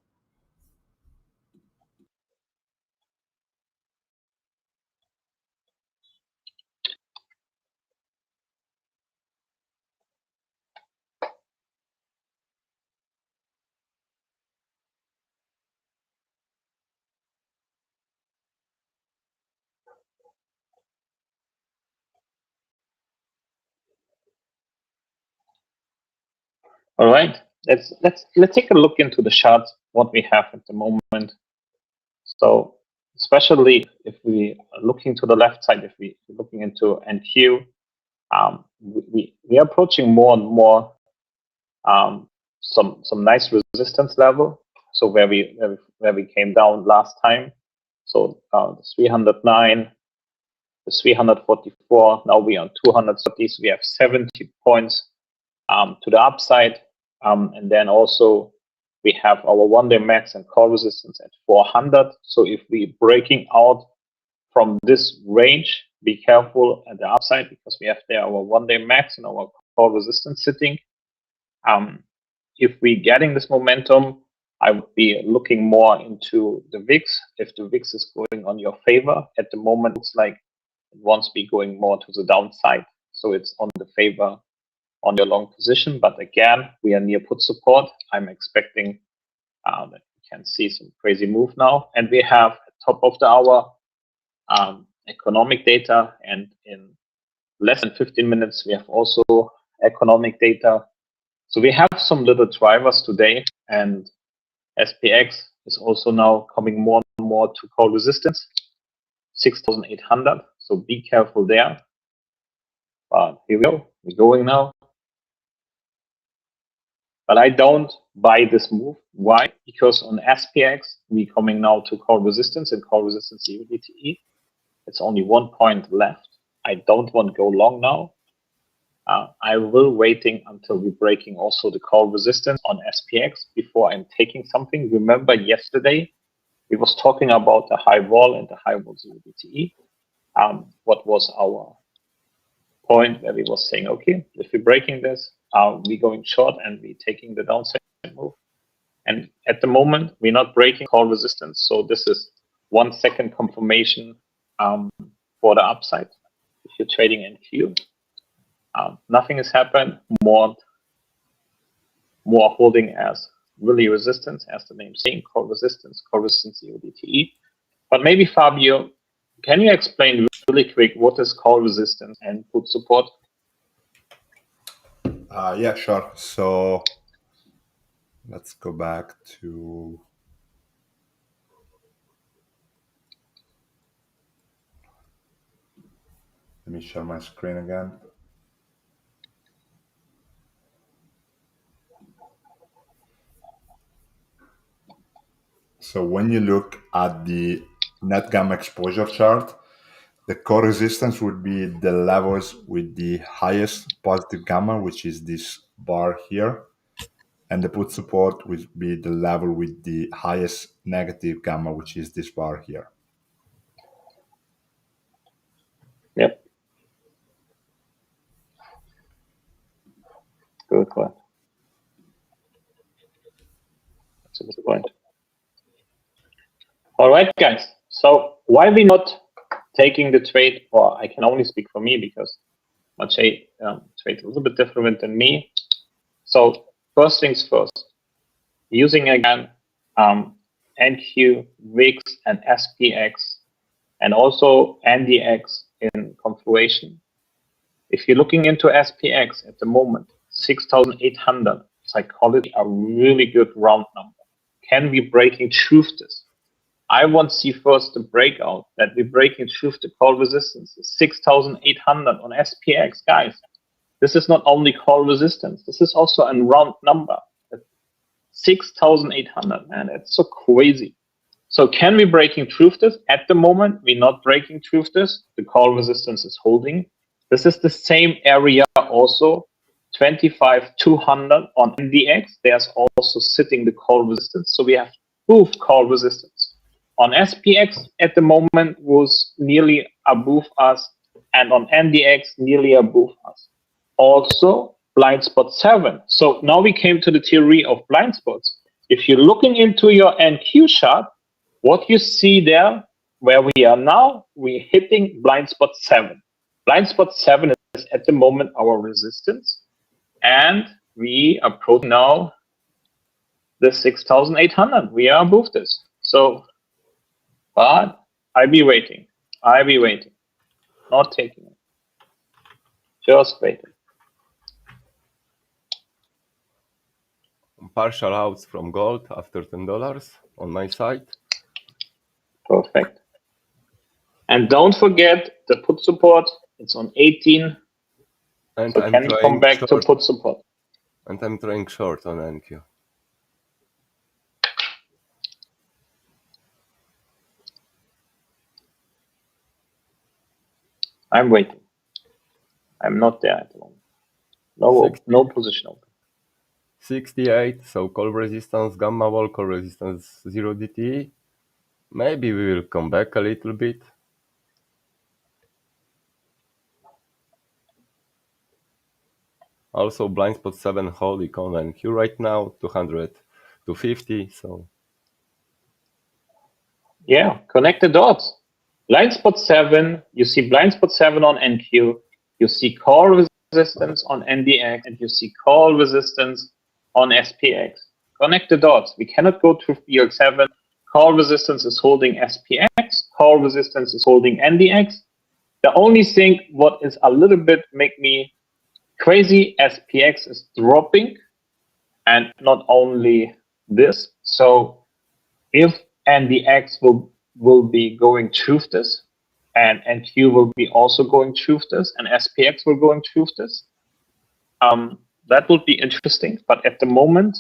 All right, let's take a look into the charts, what we have at the moment. So especially if we are looking to the left side, if we're looking into NQ, we are approaching more and more some nice resistance level. So where we came down last time. So the 309, the 344. Now we are on 230. So we have 70 points to the upside, and then also we have our 1-day max and call resistance at 400. So if we're breaking out from this range, be careful at the upside because we have there our 1-day max and our call resistance sitting. If we're getting this momentum, I would be looking more into the VIX. If the VIX is going on your favor, at the moment it's like it wants to be going more to the downside. So it's on the favor on your long position. But again, we are near put support. I'm expecting that we can see some crazy move now. And we have at top of the hour economic data. And in less than 15 minutes, we have also economic data. So we have some little drivers today. And SPX is also now coming more and more to call resistance, 6,800. So be careful there. But here we go. We're going now. But I don't buy this move. Why? Because on SPX, we're coming now to call resistance and call resistance UDTE. It's only 1 point left. I don't want to go long now. I will waiting until we're breaking also the call resistance on SPX before I'm taking something. Remember yesterday, we was talking about the high wall and the high wall UDTE. what was our point where we was saying, okay, if we're breaking this, we going short and we taking the downside move. And at the moment, we're not breaking call resistance. So this is 1 second confirmation for the upside. If you're trading in Q, nothing has happened. More holding as really resistance, as the name saying, call resistance UDTE. But maybe Fabio, can you explain really quick what is call resistance and put support? Yeah, sure. So let's go back to let me share my screen again. So when you look at the net gamma exposure chart, the core resistance would be the levels with the highest positive gamma, which is this bar here. And the put support would be the level with the highest negative gamma, which is this bar here. Yep. Good point. That's a good point. All right, guys. So why we not taking the trade? Or I can only speak for me because Maciej trades a little bit different than me. So first things first, using again NQ, VIX, and SPX, and also NDX in confluation. If you're looking into SPX at the moment, 6,800, I call it a really good round number. Can we breaking through this? I want to see first the breakout that we're breaking through the call resistance, 6,800 on SPX, guys. This is not only call resistance, this is also a round number. 6,800, man, it's so crazy. So can we breaking through this? At the moment, we're not breaking through this. The call resistance is holding. This is the same area also, 25,200 on NDX. There's also sitting the call resistance. So we have both call resistance. On SPX at the moment was nearly above us, and on NDX nearly above us. Also blind spot 7. So now we came to the theory of blind spots. If you're looking into your NQ chart, what you see there, where we are now, we're hitting blind spot 7. Blind spot 7 is at the moment our resistance, and we approach now the 6,800. We are above this. So, but I be waiting. Not taking it. Just waiting. Partial outs from gold after $10 on my side. Perfect. And don't forget the put support. It's on 18. And so can you come back to put support? And I'm trying short on NQ. I'm waiting. I'm not there at the moment. No position open. 68, so call resistance, gamma wall, call resistance 0 DTE. Maybe we will come back a little bit. Also blind spot 7 holding on NQ right now, 200, 250, so. Yeah, connect the dots. Blind spot 7, you see blind spot 7 on NQ, you see call resistance on NDX, and you see call resistance on SPX. Connect the dots. We cannot go through BL7. Call resistance is holding SPX. Call resistance is holding NDX. The only thing what is a little bit make me crazy, SPX is dropping, and not only this. So if NDX will be going through this, and NQ will be also going through this, and SPX will going through this, that would be interesting. But at the moment,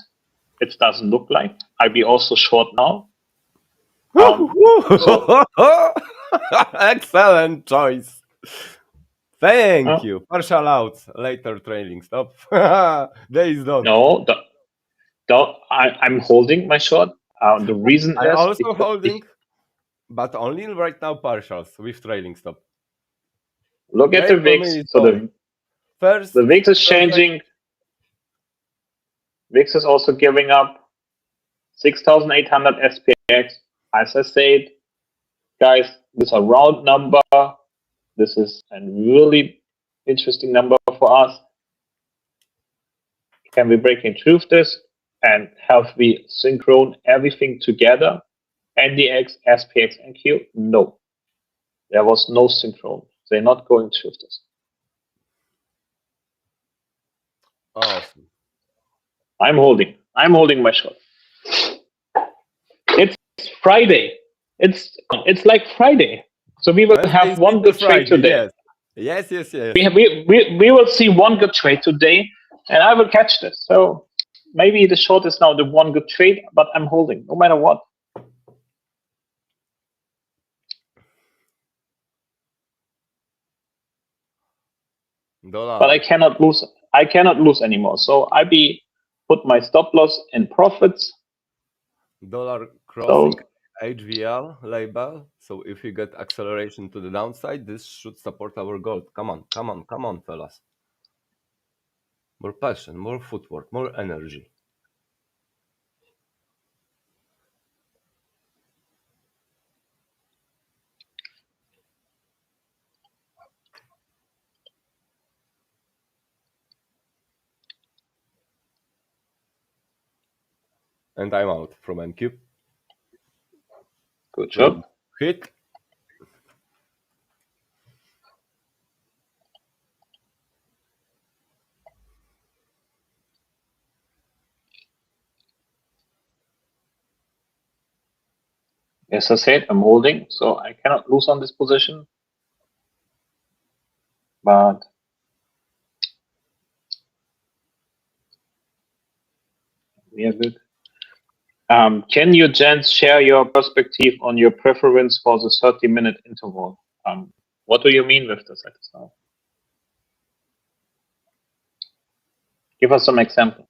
it doesn't look like. I'll be also short now. Excellent choice. Thank you. Partial outs, later trailing stop. There is done. No, I'm holding my short. The reason I'm is also holding, but only right now partials with trailing stop. Look at Wait the for VIX. me, So Tommy. First, the VIX is first like, changing. VIX is also giving up 6,800 SPX. As I said, guys, this is a round number. This is a really interesting number for us. Can we break and truth this? And have we synchrone everything together? NDX, SPX, and Q? No. There was no synchrone. They're not going to truth this. awesome. I'm holding my shot. It's Friday. It's like Friday. So we will Wednesday have is one into good trade Friday, today. yes. Yes. We will see one good trade today, and I will catch this. So maybe the short is now the one good trade, but I'm holding no matter what. Dollar. But I cannot lose. I cannot lose anymore. So I put my stop loss in profits. Dollar crossing HVL label. So if you get acceleration to the downside, this should support our gold. Come on, fellas. More passion, more footwork, more energy. And I'm out from NQ. Good job. Hit. As I said, I'm holding, so I cannot lose on this position. But we are good. Can you, gents, share your perspective on your preference for the 30-minute interval? What do you mean with this? Let us know. Give us some example.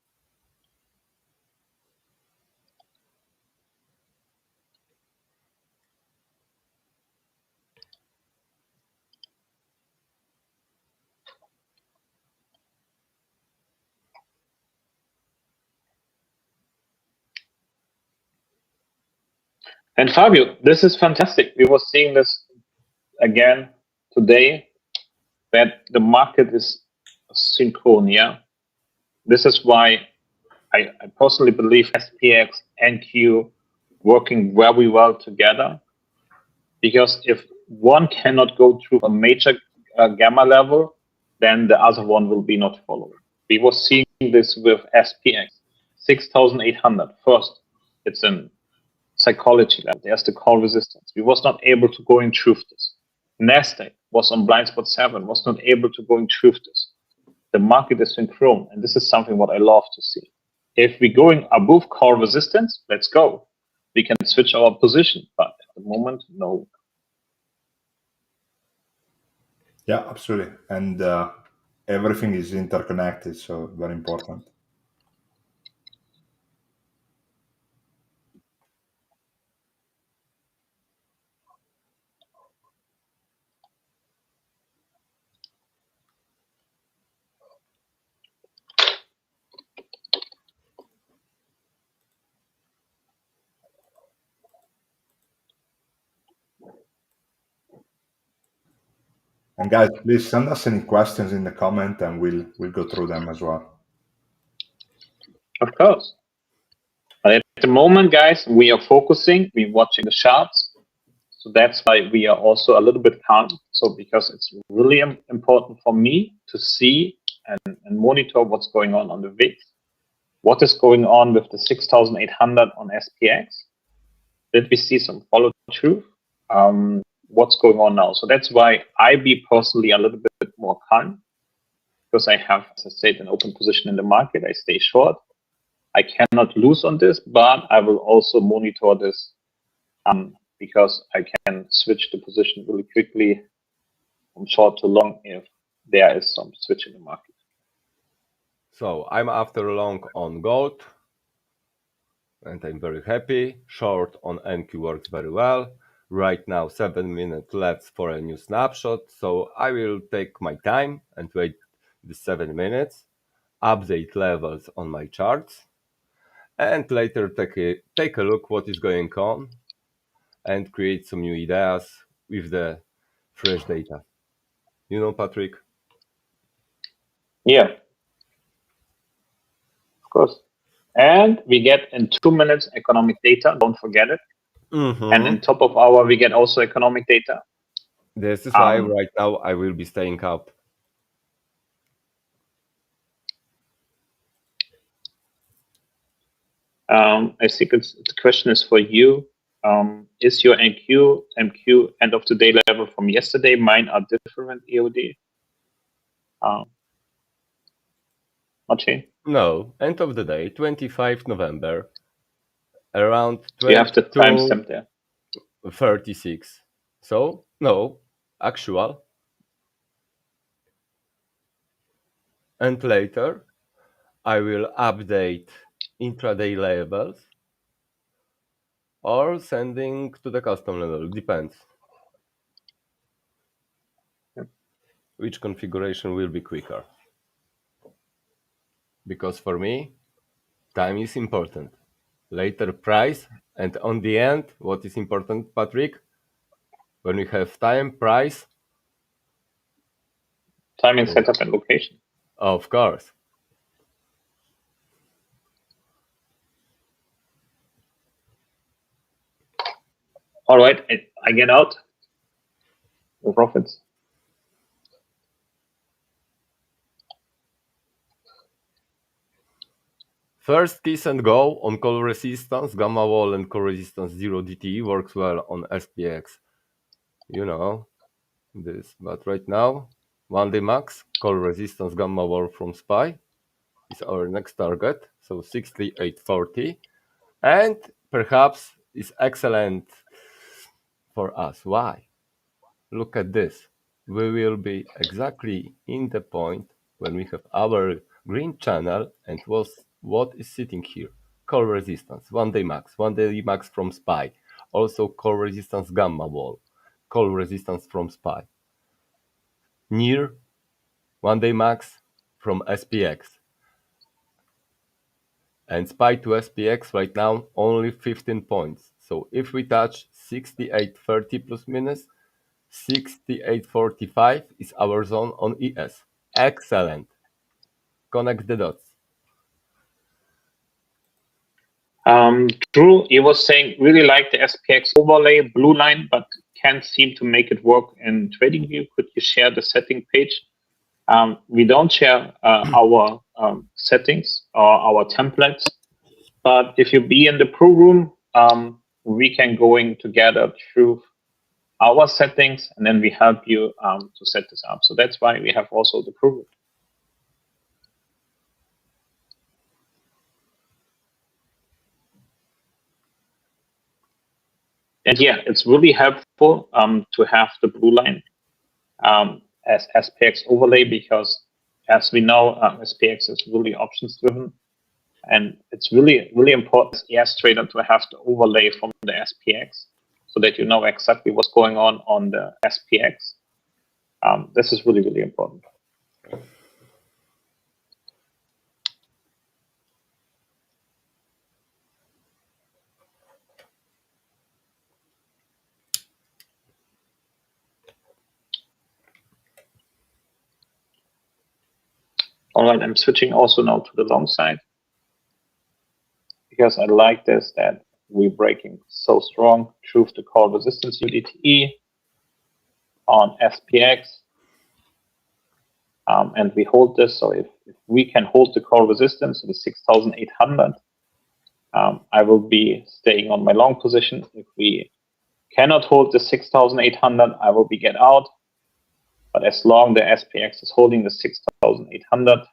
And Fabio, this is fantastic. We were seeing this again today, that the market is synchrone. Yeah, this is why I personally believe SPX and Q working very well together. Because if one cannot go through a major gamma level, then the other one will be not following. We were seeing this with SPX, 6,800. First, it's in psychology level. There's the call resistance. We was not able to go in truth this. Nasdaq was on blind spot 7, was not able to go in truth this. The market is synchrone, and this is something what I love to see. If we're going above call resistance, let's go. We can switch our position, but at the moment, no. Yeah, absolutely. And everything is interconnected, so very important. And guys, please send us any questions in the comment, and we'll go through them as well. Of course. But at the moment, guys, we are focusing, we're watching the charts. So that's why we are also a little bit calm. So because it's really important for me to see and monitor what's going on the VIX. What is going on with the 6,800 on SPX? Did we see some follow through? What's going on now? So that's why I be personally a little bit more calm, because I have, as I said, an open position in the market. I stay short. I cannot lose on this, but I will also monitor this because I can switch the position really quickly from short to long if there is some switch in the market. So I'm after long on gold, and I'm very happy. Short on NQ works very well. Right now, 7 minutes left for a new snapshot, so I will take my time and wait the 7 minutes, update levels on my charts, and later take a look what is going on and create some new ideas with the fresh data. You know, Patrick? Yeah, of course. And we get in 2 minutes economic data. Don't forget it. And Mm-hmm. in top of hour, we get also economic data. This is why Um, right now I will be staying up. I think the question is for you. Is your MQ end of the day level from yesterday? Mine are different EOD. Um, Maciej? No, end of the day, 25 November, around You have the 22:36. timestamp there. So, no, actual. And later, I will update intraday labels or sending to the custom level. Depends Yeah. which configuration will be quicker. Because for me, time is important. Later, price, and on the end, what is important, Patrick? When we have time, price, Timing, oh, setup, and location. of course. All right, I get out the profits. First kiss and go on call resistance, gamma wall and call resistance 0 DTE works well on SPX. You know this, but right now, 1 day max, call resistance gamma wall from SPY is our next target, so 6840, and perhaps is excellent for us. Why? Look at this. We will be exactly in the point when we have our green channel and what is sitting here. Core resistance, 1 day max from SPY. Also core resistance gamma wall, core resistance from SPY. Near 1 day max from SPX. And SPY to SPX right now only 15 points. So if we touch 68.30 plus minus, 68.45 is our zone on ES. Excellent. Connect the dots. Drew, you was saying really like the SPX overlay blue line, but can't seem to make it work in TradingView. Could you share the setting page? We don't share our settings or our templates, but if you be in the pro room, we can going together through our settings, and then we help you to set this up. So that's why we have also the pro room. And yeah, it's really helpful to have the blue line as SPX overlay, because as we know, SPX is really options driven. And it's really, really important as ES trader to have the overlay from the SPX so that you know exactly what's going on the SPX. This is really, really important. All right, I'm switching also now to the long side because I like this, that we're breaking so strong through the call resistance UDTE on SPX. And we hold this. So if we can hold the call resistance to the 6,800, I will be staying on my long position. If we cannot hold the 6,800, I will be get out. But as long the SPX is holding the 6,800,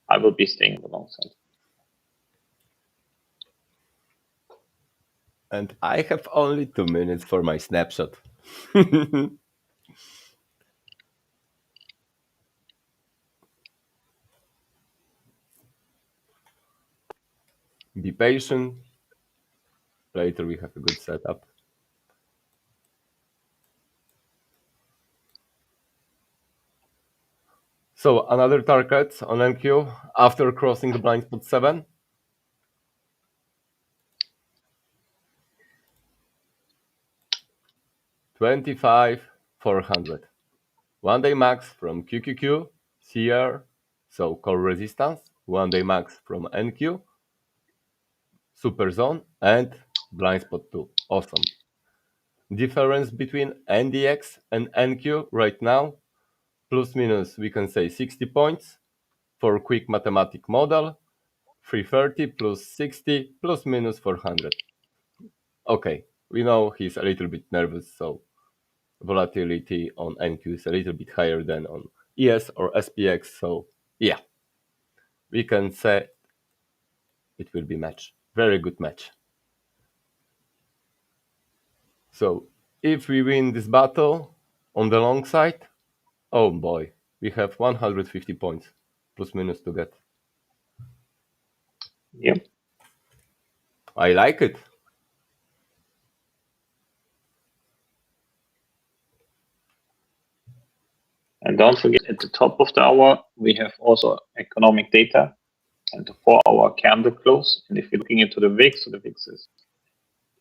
I will be staying on the long side. And I have only 2 minutes for my snapshot. Be patient. Later we have a good setup. So another target on NQ after crossing the blind spot 7. $25,400. 1-day max from QQQ, CR, so core resistance. 1-day max from NQ, super zone, and blind spot 2. Awesome. Difference between NDX and NQ right now, plus minus, we can say 60 points for quick mathematic model, 330 plus 60 plus minus 400. Okay, we know he's a little bit nervous, so volatility on NQ is a little bit higher than on ES or SPX, so yeah, we can say it will be match. Very good match. So if we win this battle on the long side, oh boy, we have 150 points plus minus to get. Yep. I like it. And don't forget, at the top of the hour, we have also economic data and the 4-hour candle close. And if you're looking into the VIX, so the VIX is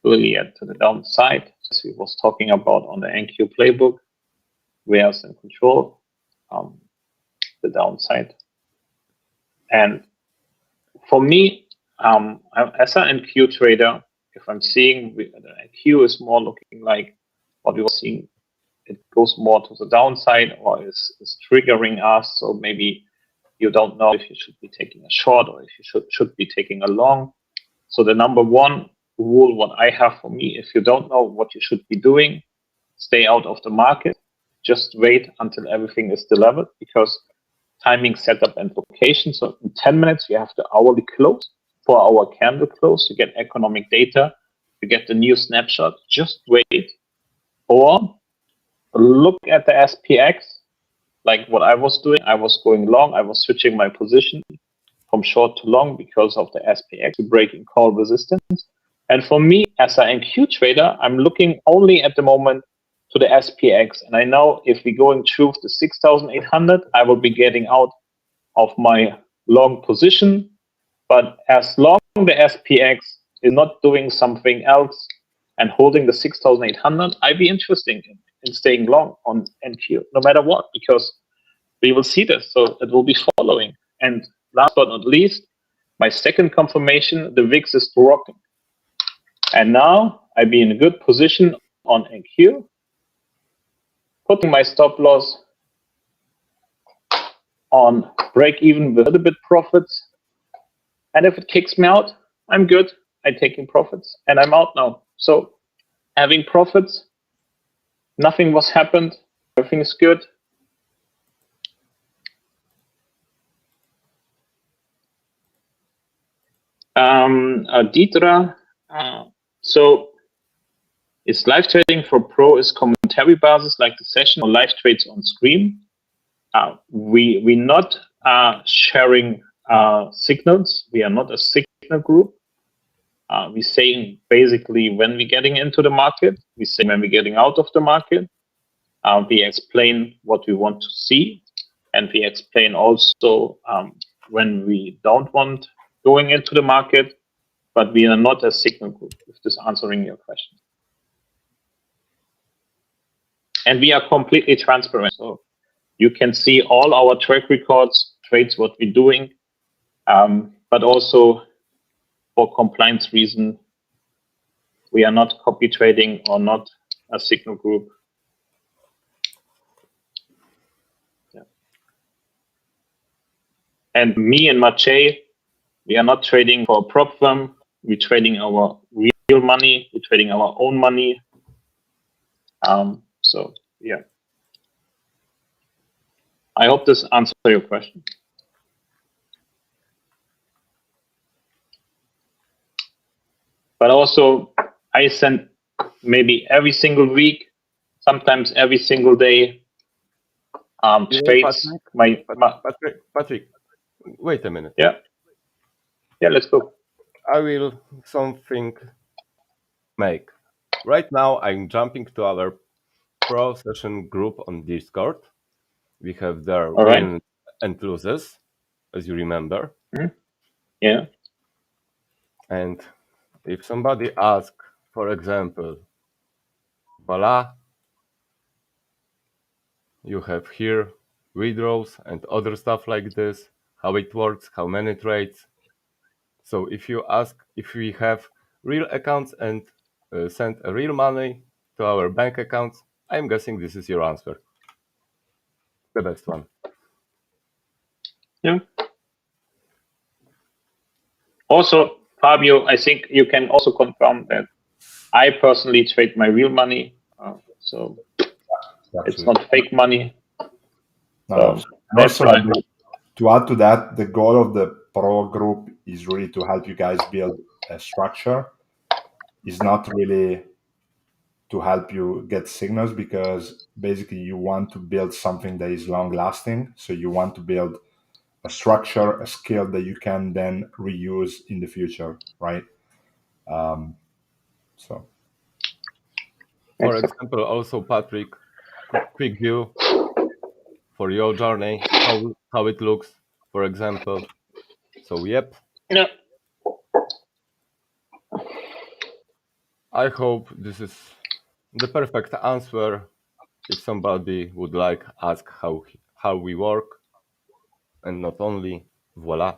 really to the downside, as we was talking about on the NQ playbook, where's in control, the downside. And for me, as an NQ trader, if I'm seeing the NQ is more looking like what we were seeing, it goes more to the downside or is triggering us. So maybe you don't know if you should be taking a short or if you should be taking a long. So the number one rule, what I have for me, if you don't know what you should be doing, stay out of the market. Just wait until everything is delivered, because timing, setup, and location. So in 10 minutes, you have the hourly close, 4-hour candle close. You get economic data. You get the new snapshot. Just wait. Or look at the SPX, like what I was doing. I was going long. I was switching my position from short to long because of the SPX breaking call resistance. And for me, as an NQ trader, I'm looking only at the moment to the SPX. And I know if we go and choose the 6,800, I will be getting out of my long position. But as long as the SPX is not doing something else and holding the 6,800, I'd be interested in staying long on NQ, no matter what, because we will see this. So it will be following. And last but not least, my second confirmation, the VIX is rocking. And now I be in a good position on NQ, putting my stop loss on break even with a little bit profits. And if it kicks me out, I'm good. I'm taking profits and I'm out now. So having profits, nothing was happened. Everything is good. Ditra, so is live trading for pro is commentary basis like the session or live trades on screen? We not sharing signals. We are not a signal group. We're saying basically when we're getting into the market, we say when we're getting out of the market. We explain what we want to see, and we explain also when we don't want going into the market, but we are not a signal group, if this is answering your question. And we are completely transparent. So you can see all our track records, trades, what we're doing, but also for compliance reason, we are not copy trading or not a signal group. Yeah. And me and Maciej, we are not trading for a prop firm. We're trading our real money. We're trading our own money. So yeah. I hope this answers your question. But also, I send maybe every single week, sometimes every single day, trades. Patrick, wait a minute. Yeah, let's go. I will something make. Right now, I'm jumping to our pro session group on Discord. We have there All right. and loses, as you remember. Yeah. And if somebody asks, for example, voila, you have here withdrawals and other stuff like this, how it works, how many trades. So if you ask if we have real accounts and send a real money to our bank accounts, I'm guessing this is your answer. The best one. Yeah. Also, Fabio, I think you can also confirm that I personally trade my real money. So it's not fake money. No, So and that's also, right. to add to that, the goal of the pro group is really to help you guys build a structure. It's not really to help you get signals, because basically you want to build something that is long lasting. So you want to build a structure, a skill that you can then reuse in the future, right? So For example, also Patrick, quick view for your journey, how it looks, for example. So yep. Yeah. I hope this is the perfect answer if somebody would like ask how we work, and not only voila.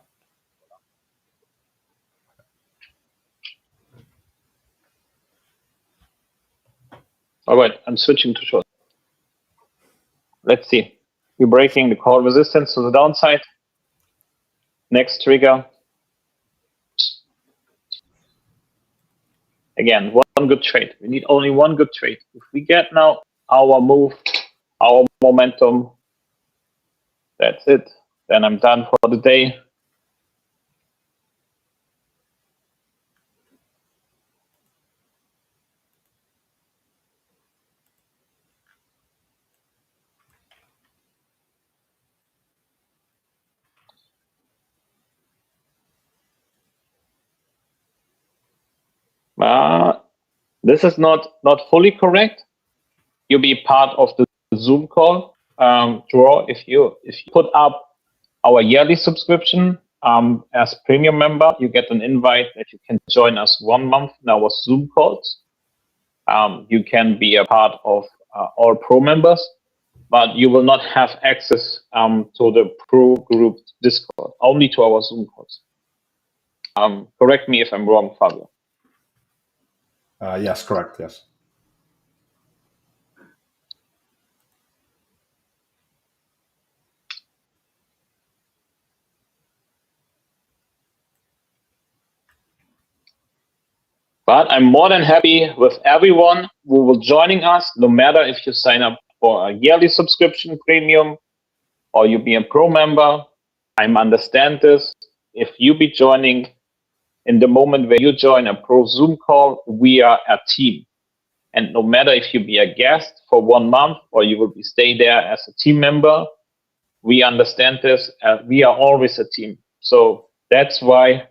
All right, I'm switching to short. Let's see. We're breaking the call resistance to the downside. Next trigger. Again, one good trade. We need only one good trade. If we get now our move, our momentum, that's it. Then I'm done for the day. This is not fully correct. You'll be part of the Zoom call draw if you put up our yearly subscription as premium member. You get an invite that you can join us 1 month in our Zoom calls. You can be a part of all pro members, but you will not have access to the pro group Discord, only to our Zoom calls. Correct me if I'm wrong, Fabio. yes, correct. Yes. But I'm more than happy with everyone who will joining us, no matter if you sign up for a yearly subscription premium or you be a pro member. I understand this. If you be joining in the moment where you join a pro Zoom call, we are a team. And no matter if you be a guest for 1 month or you will be stay there as a team member, we understand this. We are always a team. So that's why,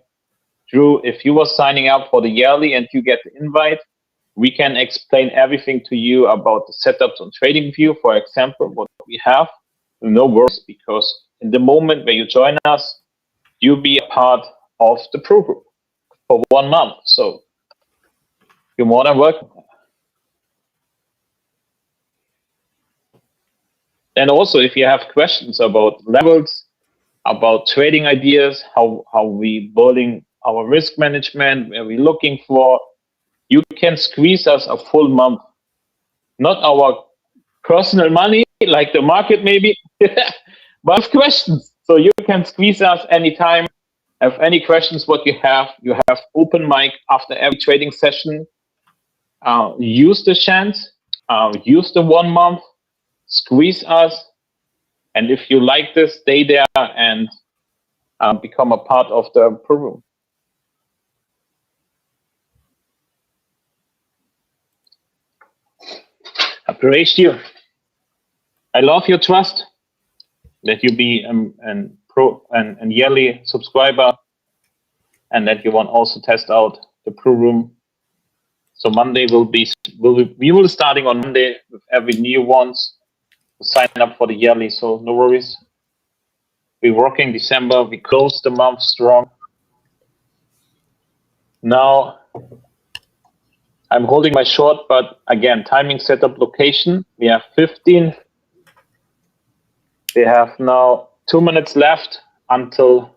Drew, if you were signing up for the yearly and you get the invite, we can explain everything to you about the setups on TradingView, for example, what we have. No worries, because in the moment where you join us, you'll be a part of the pro group for 1 month. So you're more than welcome. And also, if you have questions about levels, about trading ideas, how we building our risk management, where we're looking for, you can squeeze us a full month. Not our personal money, like the market maybe, but questions. So you can squeeze us anytime. Have any questions, what you have open mic after every trading session. Use the chance, use the 1 month, squeeze us. And if you like this, stay there and become a part of the program. I praise you. I love your trust that you be an pro and yearly subscriber, and that you want also test out the pro room. So Monday we will starting on Monday with every new ones to sign up for the yearly. So no worries. We work in December. We closed the month strong. Now I'm holding my short, but again, timing, setup, location. We have 15. We have now 2 minutes left until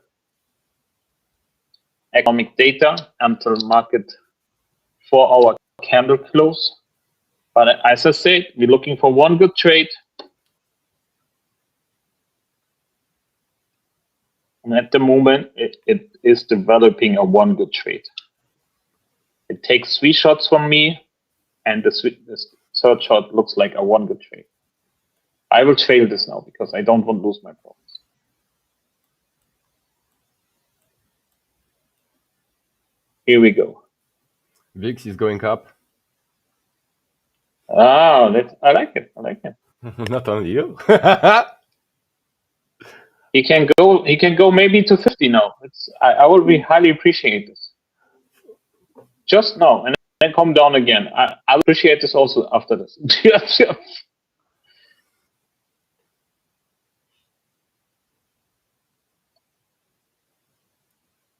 economic data, until market 4-hour candle close. But as I said, we're looking for one good trade. And at the moment, it is developing a one good trade. It takes 3 shots from me, and the third shot looks like a one good trade. I will trail this now because I don't want to lose my profits. Here we go. VIX is going up. Ah, I like it. I like it. Not only you. He can go maybe to 50 now. I will be highly appreciate this. Just now, and then come down again. I'll appreciate this also after this.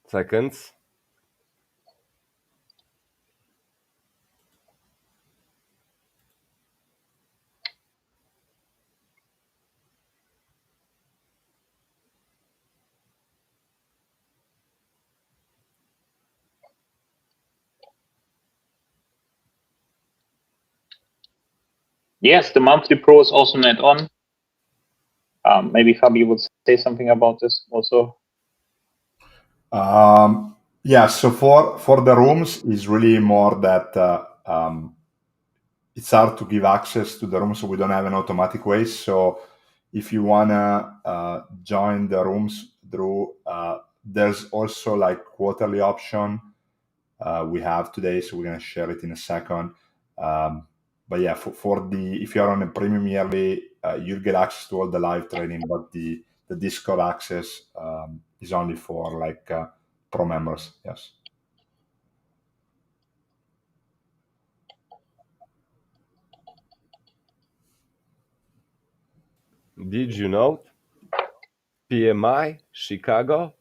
Seconds. Yes, the monthly pro is also net on. Maybe Fabi would say something about this also. Yeah, so for the rooms is really more that it's hard to give access to the room, so we don't have an automatic way. So if you wanna join the rooms through, there's also like quarterly option we have today, so we're gonna share it in a second. But yeah, for the if you're on a premium yearly, you'll get access to all the live trading, but the Discord access is only for like pro members. Yes. Did you know? PMI Chicago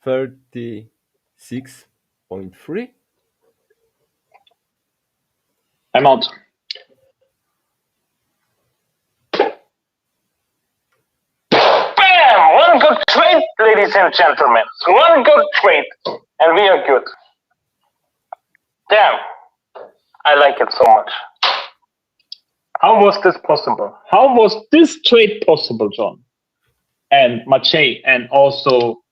36.3. I'm out. Bam! One good trade, ladies and gentlemen. One good trade, and we are good. Damn, I like it so much. How was this possible? How was this trade possible, John? And Maciej, and also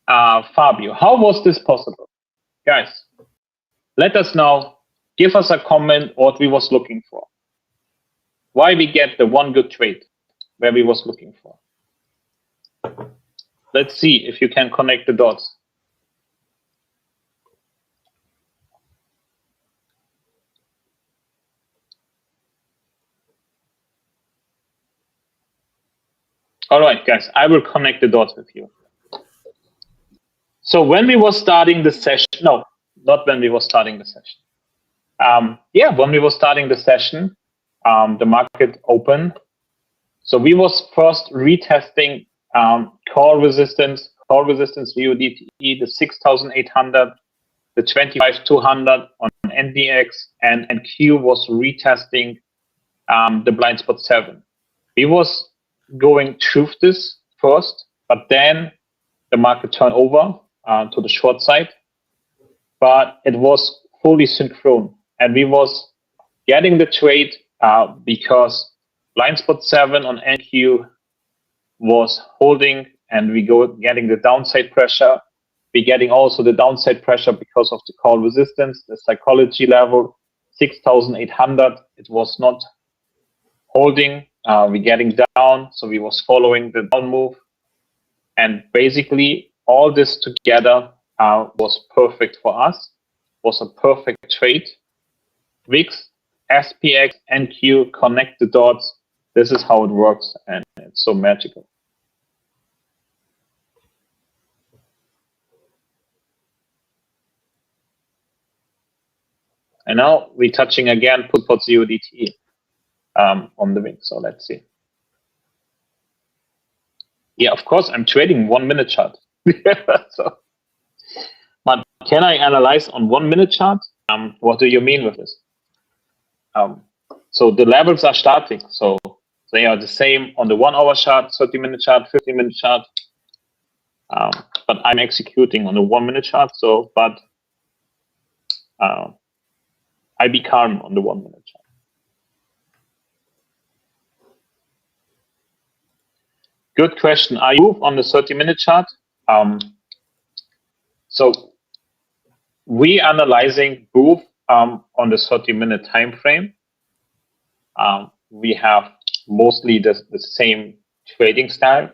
Fabio. How was this possible? Guys, let us know. Give us a comment what we was looking for. Why we get the one good trade where we was looking for. Let's see if you can connect the dots. All right, guys, I will connect the dots with you. So when we was starting the session, no, not when we was starting the session. When we was starting the session, the market opened. So we was first retesting call resistance UDTE, the 6,800, the 25,200 on NDX, and Q was retesting the blind spot 7. We was going through this first, but then the market turned over to the short side, but it was fully synchronous, and we was getting the trade because blind spot 7 on NQ was holding, and we go getting the downside pressure. We're getting also the downside pressure because of the call resistance, the psychology level 6,800. It was not holding. We're getting down, so we was following the down move, and basically all this together was perfect for us. Was a perfect trade. VIX, SPX, NQ, connect the dots. This is how it works, and it's so magical. And now we're touching again put UDTE on the VIX. So let's see. Yeah, of course, I'm trading 1 minute chart. So, but can I analyze on 1 minute chart? What do you mean with this? So the levels are starting. So they are the same on the 1 hour chart, 30-minute chart, 15-minute chart. But I'm executing on the 1 minute chart. So, but I be calm on the 1 minute chart. Good question. I move on the 30-minute chart. So we analyzing both on the 30-minute time frame. We have mostly the same trading style.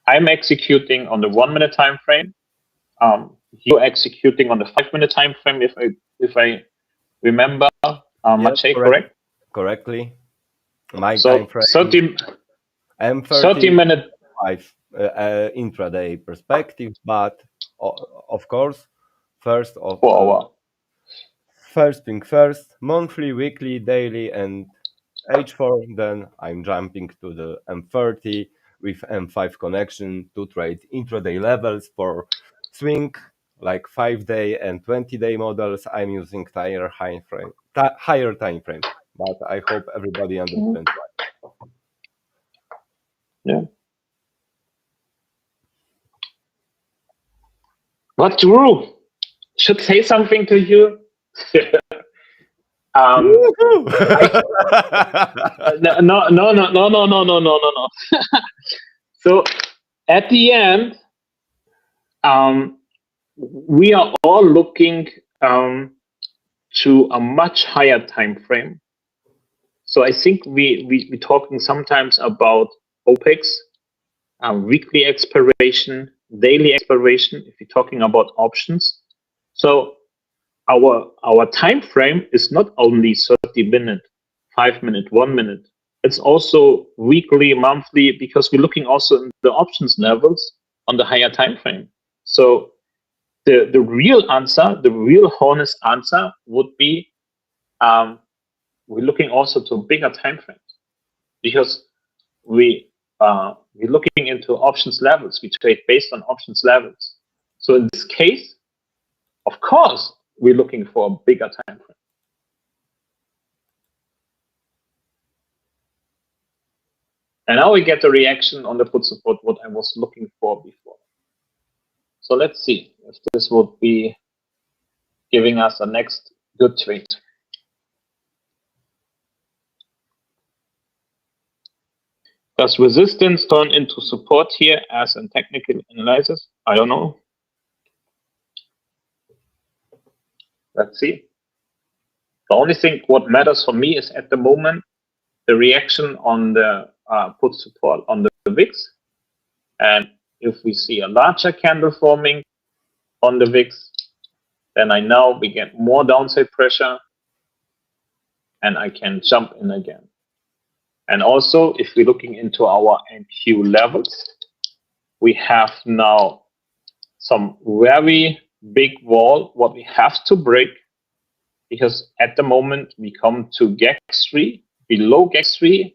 I'm executing on the 1 minute time frame. You're executing on the 5-minute time frame, if I remember. Maciej, correct? Correctly. My So time frame. 30 minute. Intraday perspective, but of course, first thing first, monthly, weekly, daily, and H4. Then I'm jumping to the M30 with M5 connection to trade intraday levels for swing like 5-day and 20-day models. I'm using higher time frame, but I hope everybody understands why. Yeah. What, Drew? Should say something to you. No. So at the end, we are all looking to a much higher time frame. So I think we're talking sometimes about OPEX, weekly expiration, daily expiration, if you're talking about options. So our time frame is not only 30 minutes, 5 minutes, 1 minute. It's also weekly, monthly, because we're looking also in the options levels on the higher time frame. So the real answer, the real honest answer would be we're looking also to bigger time frames, because we're looking into options levels. We trade based on options levels. So in this case, of course, we're looking for a bigger time frame. And now we get the reaction on the put support, what I was looking for before. So let's see if this would be giving us a next good trade. Does resistance turn into support here as in technical analysis? I don't know. Let's see. The only thing what matters for me is at the moment the reaction on the put support on the VIX. And if we see a larger candle forming on the VIX, then I know we get more downside pressure and I can jump in again. And also, if we're looking into our NQ levels, we have now some very big wall what we have to break, because at the moment we come to GAX3, below GAX3,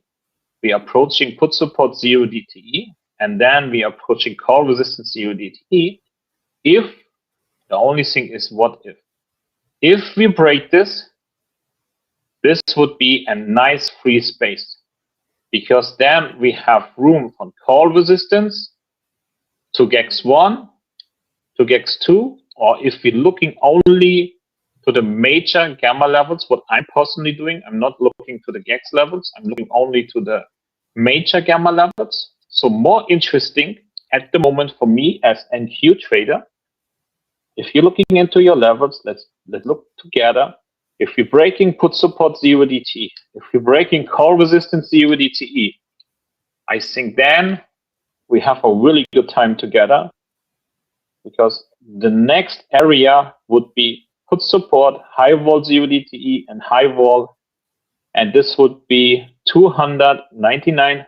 we are approaching put support 0 DTE, and then we are approaching call resistance 0 DTE. If the only thing is what if we break this, this would be a nice free space, because then we have room from call resistance to GAX1, to GAX2, or if we're looking only to the major gamma levels, what I'm personally doing, I'm not looking to the GAX levels, I'm looking only to the major gamma levels. So more interesting at the moment for me as NQ trader, if you're looking into your levels, let's look together. If you're breaking put support 0 DTE, if you're breaking call resistance 0 DTE, I think then we have a really good time together, because the next area would be put support, high vol 0 DTE and high vol, and this would be 299,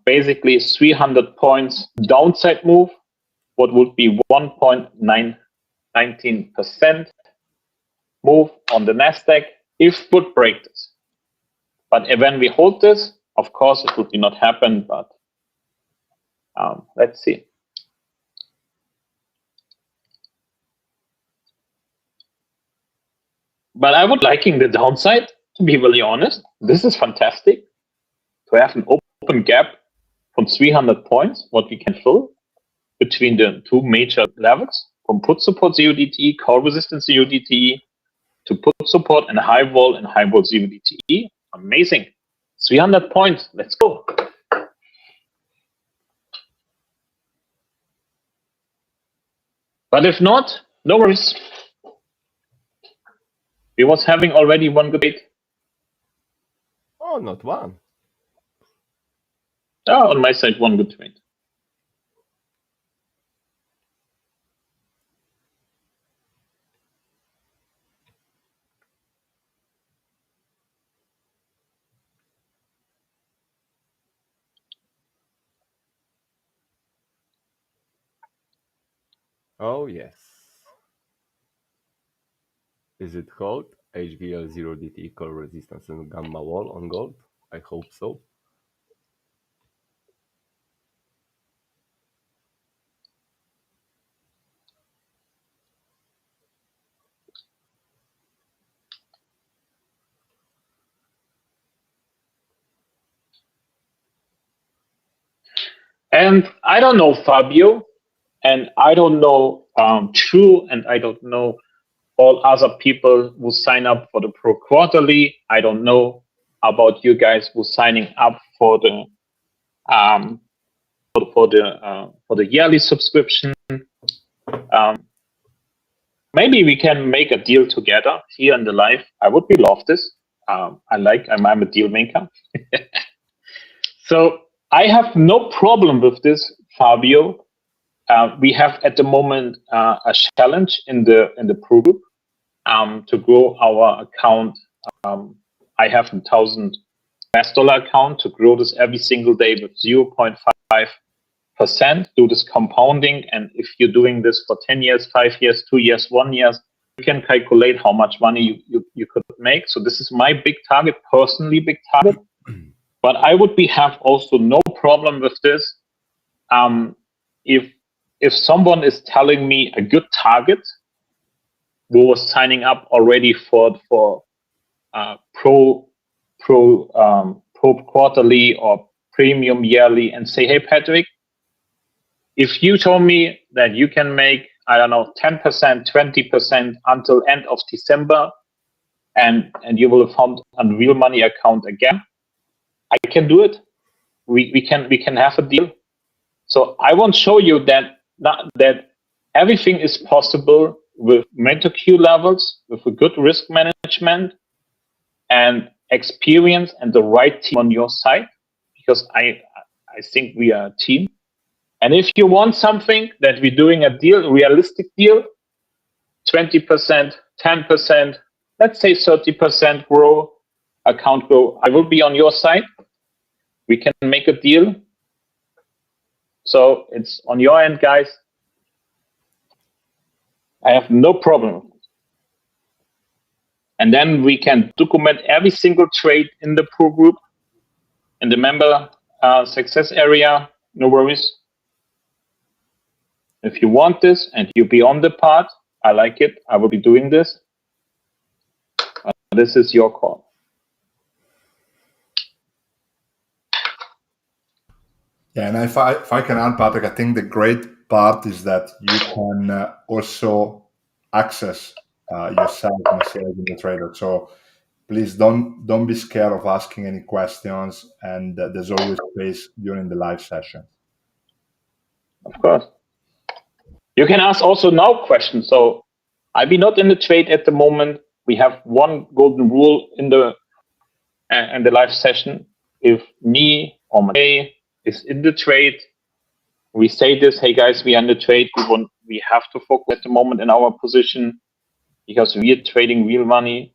basically 300 points downside move, what would be 1.19% move on the Nasdaq if would break this. But when we hold this, of course, it would not happen, but Let's see. But I would liking the downside, to be really honest. This is fantastic to have an open gap from 300 points, what we can fill between the two major levels, from put support ZUDT, call resistance ZUDT, to put support and high vol ZUDT. Amazing. 300 points. Let's go. But if not, no worries. We was having already one good trade. Oh, not one. Oh, on my side, one good trade. Oh, yes. Is it gold? HVL 0DT call resistance and gamma wall on gold? I hope so. And I don't know Fabio, and I don't know True, and I don't know all other people who sign up for the Pro Quarterly. I don't know about you guys who signing up for the yearly subscription. Maybe we can make a deal together here in the live. I would be love this. I'm a deal maker. So I have no problem with this, Fabio. We have at the moment a challenge in the Pro group to grow our account. I have a $1,000 account to grow this every single day with 0.5%. Do this compounding, and if you're doing this for 10 years, 5 years, 2 years, 1 year, you can calculate how much money you could make. So this is my big target, personally big target. But I would have also no problem with this. If someone is telling me a good target, who was signing up already for Pro Quarterly or Premium Yearly, and say, hey Patrick, if you told me that you can make, I don't know, 10%, 20% until end of December, and you will have found a real money account again, I can do it. We can have a deal. So I want to show you that everything is possible with MenthorQ levels, with a good risk management and experience and the right team on your side, because I think we are a team. And if you want something that we're doing a deal, realistic deal, 20%, 10%, let's say 30% grow, account grow, I will be on your side. We can make a deal. So it's on your end, guys. I have no problem. And then we can document every single trade in the Pro group, in the member success area. No worries. If you want this and you be on the part, I like it. I will be doing this. This is your call. Yeah, and if I can add, Patrick, I think the great part is that you can also access yourself and sales in the trader. So please don't be scared of asking any questions, and there's always space during the live session. Of course. You can ask also now questions. So I be not in the trade at the moment. We have one golden rule in the live session. If me or Matej is in the trade, we say this, hey guys, we are in the trade. We have to focus at the moment in our position because we are trading real money.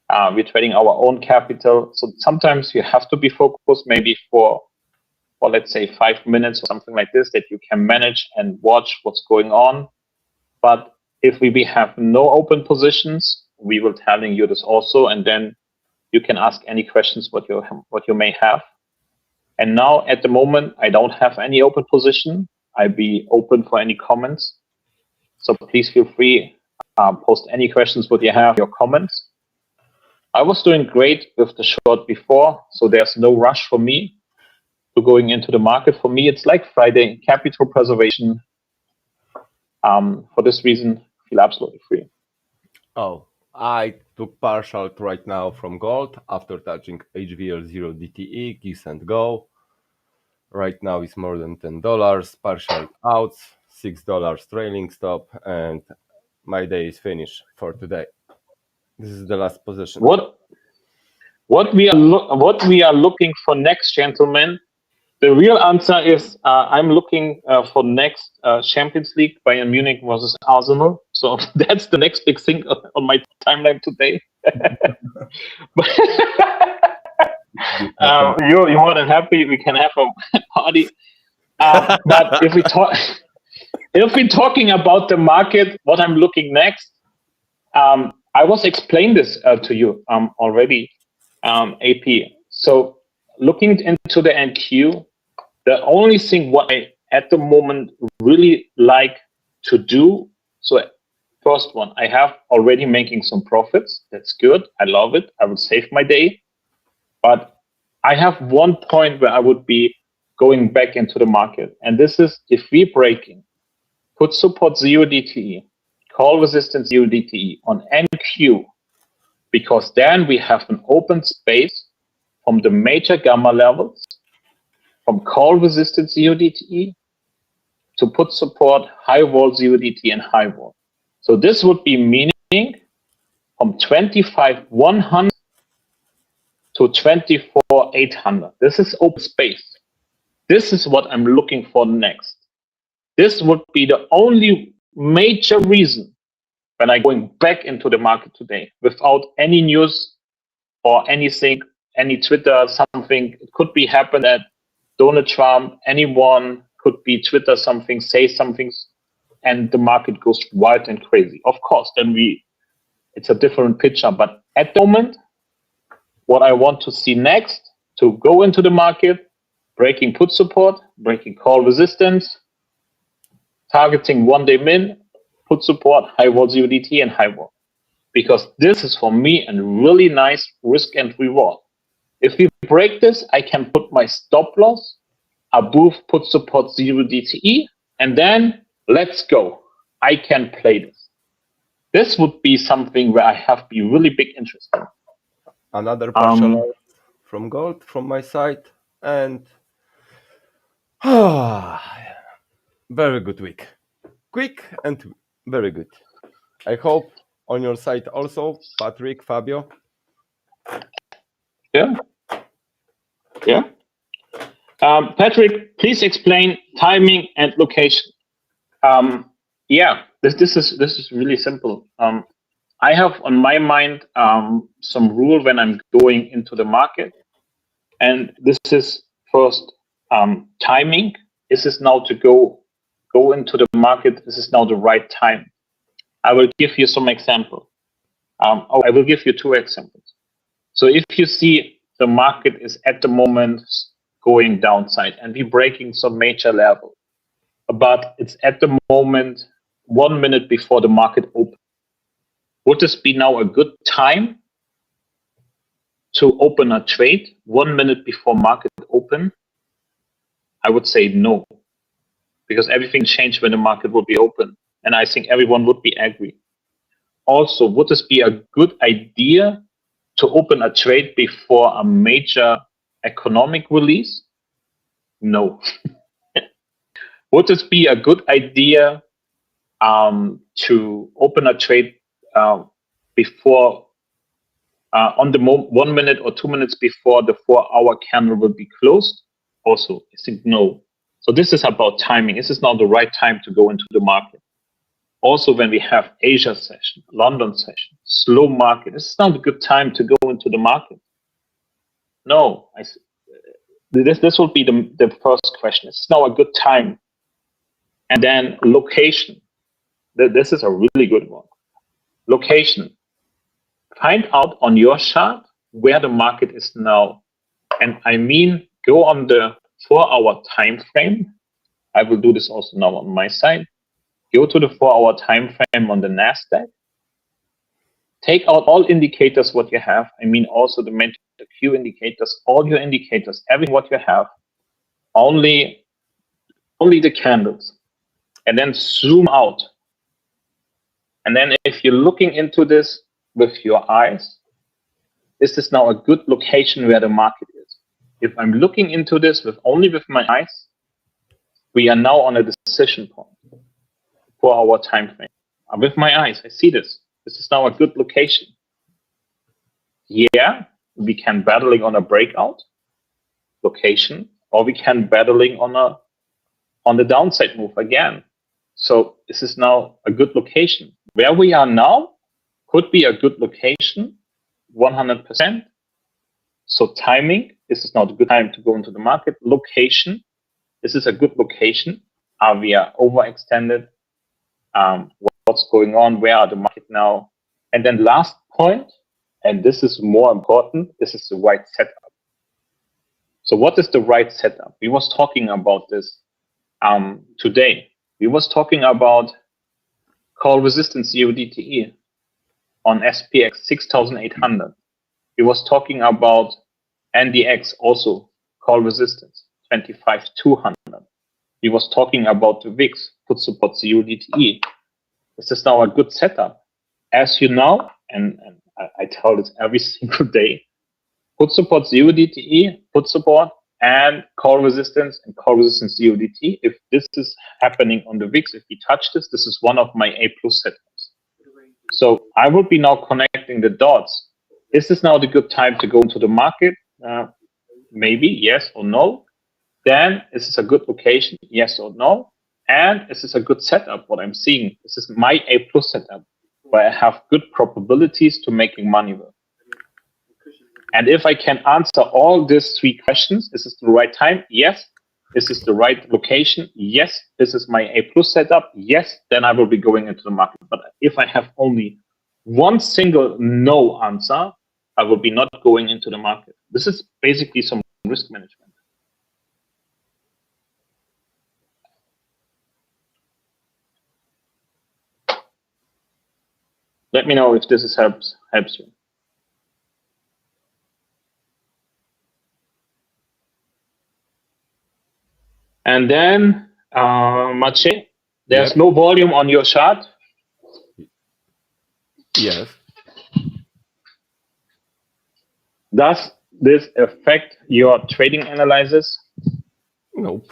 We're trading our own capital. So sometimes you have to be focused maybe for let's say 5 minutes or something like this, that you can manage and watch what's going on. But if we have no open positions, we will telling you this also, and then you can ask any questions what you may have. And now at the moment, I don't have any open position. I'll be open for any comments. So please feel free, post any questions what you have, your comments. I was doing great with the short before, so there's no rush for me to going into the market. For me, it's like Friday, capital preservation. For this reason, feel absolutely free. Oh, I took partial right now from gold after touching HVL0 DTE, kiss and go. Right now it's more than $10, partial outs, $6 trailing stop, and my day is finished for today. This is the last position. What we are looking for next, gentlemen? The real answer is I'm looking for next Champions League, Bayern Munich versus Arsenal. So that's the next big thing on my timeline today. You're more than happy. We can have a party. But if we're talking about the market, what I'm looking next, I was explained this to you already, AP. So looking into the NQ, the only thing what I at the moment really like to do, so first one, I have already making some profits. That's good. I love it. I will save my day. But I have one point where I would be going back into the market. And this is if we're breaking, put support 0 DTE, call resistance 0 DTE on NQ, because then we have an open space from the major gamma levels, from call resistance 0 DTE to put support high vol 0 DTE and high vol. So this would be meaning from 25,100 to 24,800. This is open space. This is what I'm looking for next. This would be the only major reason when I'm going back into the market today without any news or anything, any Twitter, something. It could be happen that Donald Trump, anyone could be Twitter something, say something, and the market goes wild and crazy. Of course, then it's a different picture. But at the moment, what I want to see next to go into the market, breaking put support, breaking call resistance, targeting 1 day min, put support, high vol 0 DT and high vol. Because this is for me a really nice risk and reward. If we break this, I can put my stop loss above put support 0 DTE, and then let's go. I can play this. This would be something where I have be really big interest in. Another partial from gold from my side, and very good week. Quick and very good. I hope on your side also, Patrick, Fabio. Yeah. Patrick, please explain timing and location. This is really simple. I have on my mind some rule when I'm going into the market, and this is first timing. Is this now to go into the market? Is this now the right time? I will give you some example. I will give you 2 examples. So if you see the market is at the moment going downside and we're breaking some major level, but it's at the moment 1 minute before the market opens, would this be now a good time to open a trade 1 minute before market open? I would say no, because everything changed when the market would be open, and I think everyone would be agree. Also, would this be a good idea to open a trade before a major economic release? No. Would this be a good idea to open a trade before on the 1 minute or 2 minutes before the 4-hour candle will be closed? Also, I think no. So this is about timing. This is now the right time to go into the market. Also, when we have Asia session, London session, slow market, this is not a good time to go into the market. No, this will be the first question. It's now a good time. And then location. This is a really good one. Location. Find out on your chart where the market is now. And I mean go on the 4-hour time frame. I will do this also now on my side. Go to the 4-hour time frame on the NASDAQ. Take out all indicators what you have. I mean also the MenthorQ indicators, all your indicators, everything what you have. Only the candles. And then zoom out. And then if you're looking into this with your eyes, is this now a good location where the market is? If I'm looking into this only with my eyes, we are now on a decision point for our time frame. With my eyes, I see this. This is now a good location. Yeah, we can battling on a breakout location, or we can battling on the downside move again. So this is now a good location. Where we are now could be a good location, 100%. So timing, this is not a good time to go into the market. Location, this is a good location. Are we overextended? What's going on? Where are the market now? And then last point, and this is more important, this is the right setup. So what is the right setup? We was talking about this today. We was talking about call resistance UDTE on SPX 6800. We was talking about NDX also call resistance 25200. We was talking about the VIX put support UDTE. This is now a good setup. As you know, and I tell this every single day, put support UDTE, put support, and call resistance UDT. If this is happening on the VIX, if we touch this, this is one of my A+ setups. So I will be now connecting the dots. Is this now the good time to go into the market? Maybe yes or no. Then is this a good location? Yes or no. And is this a good setup? What I'm seeing, this is my A+ setup where I have good probabilities to making money with. And if I can answer all these 3 questions, is this the right time? Yes. Is this the right location? Yes. This is my A+ setup? Yes. Then I will be going into the market. But if I have only one single no answer, I will be not going into the market. This is basically some risk management. Let me know if this helps you. And then, Maciej, there's no volume on your chart? Yes. Does this affect your trading analysis? Nope.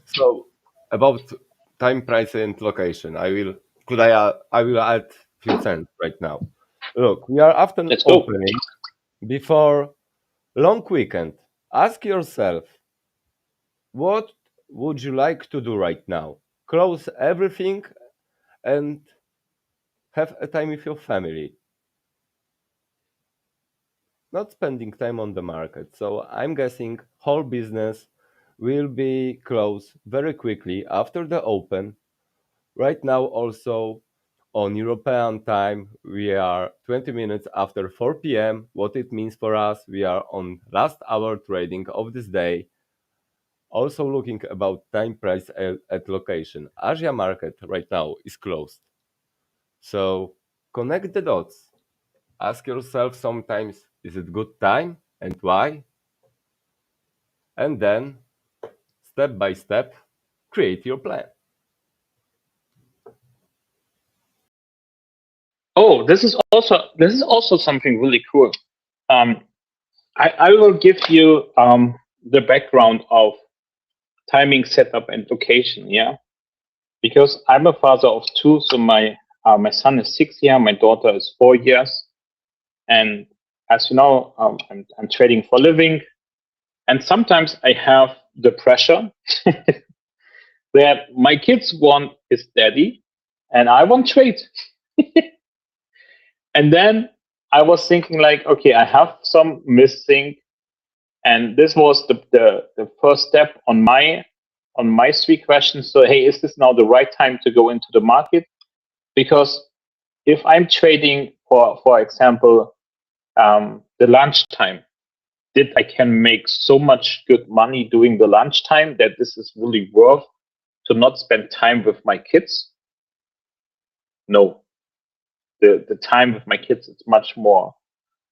So about time, price, and location, I will add few cents right now. Look, we are often opening before long weekend. Ask yourself, what would you like to do right now? Close everything and have a time with your family. Not spending time on the market. So I'm guessing whole business will be closed very quickly after the open. Right now also on European time, we are 20 minutes after 4 p.m. What it means for us, we are on last hour trading of this day. Also looking about time, price, at location. Asia market right now is closed. So connect the dots. Ask yourself sometimes, is it good time and why? And then, step by step, create your plan. Oh, this is also something really cool. I will give you the background of timing, setup, and location. Yeah, because I'm a father of 2, so my son is 6 years, my daughter is 4 years, and as you know, I'm trading for a living, and sometimes I have the pressure that my kids want is daddy, and I want trade. And then I was thinking like, okay, I have some missing, and this was the first step on my 3 questions. So hey, is this now the right time to go into the market? Because if I'm trading for example, the lunchtime, I can make so much good money doing the lunchtime that this is really worth to not spend time with my kids? No, the time with my kids is much more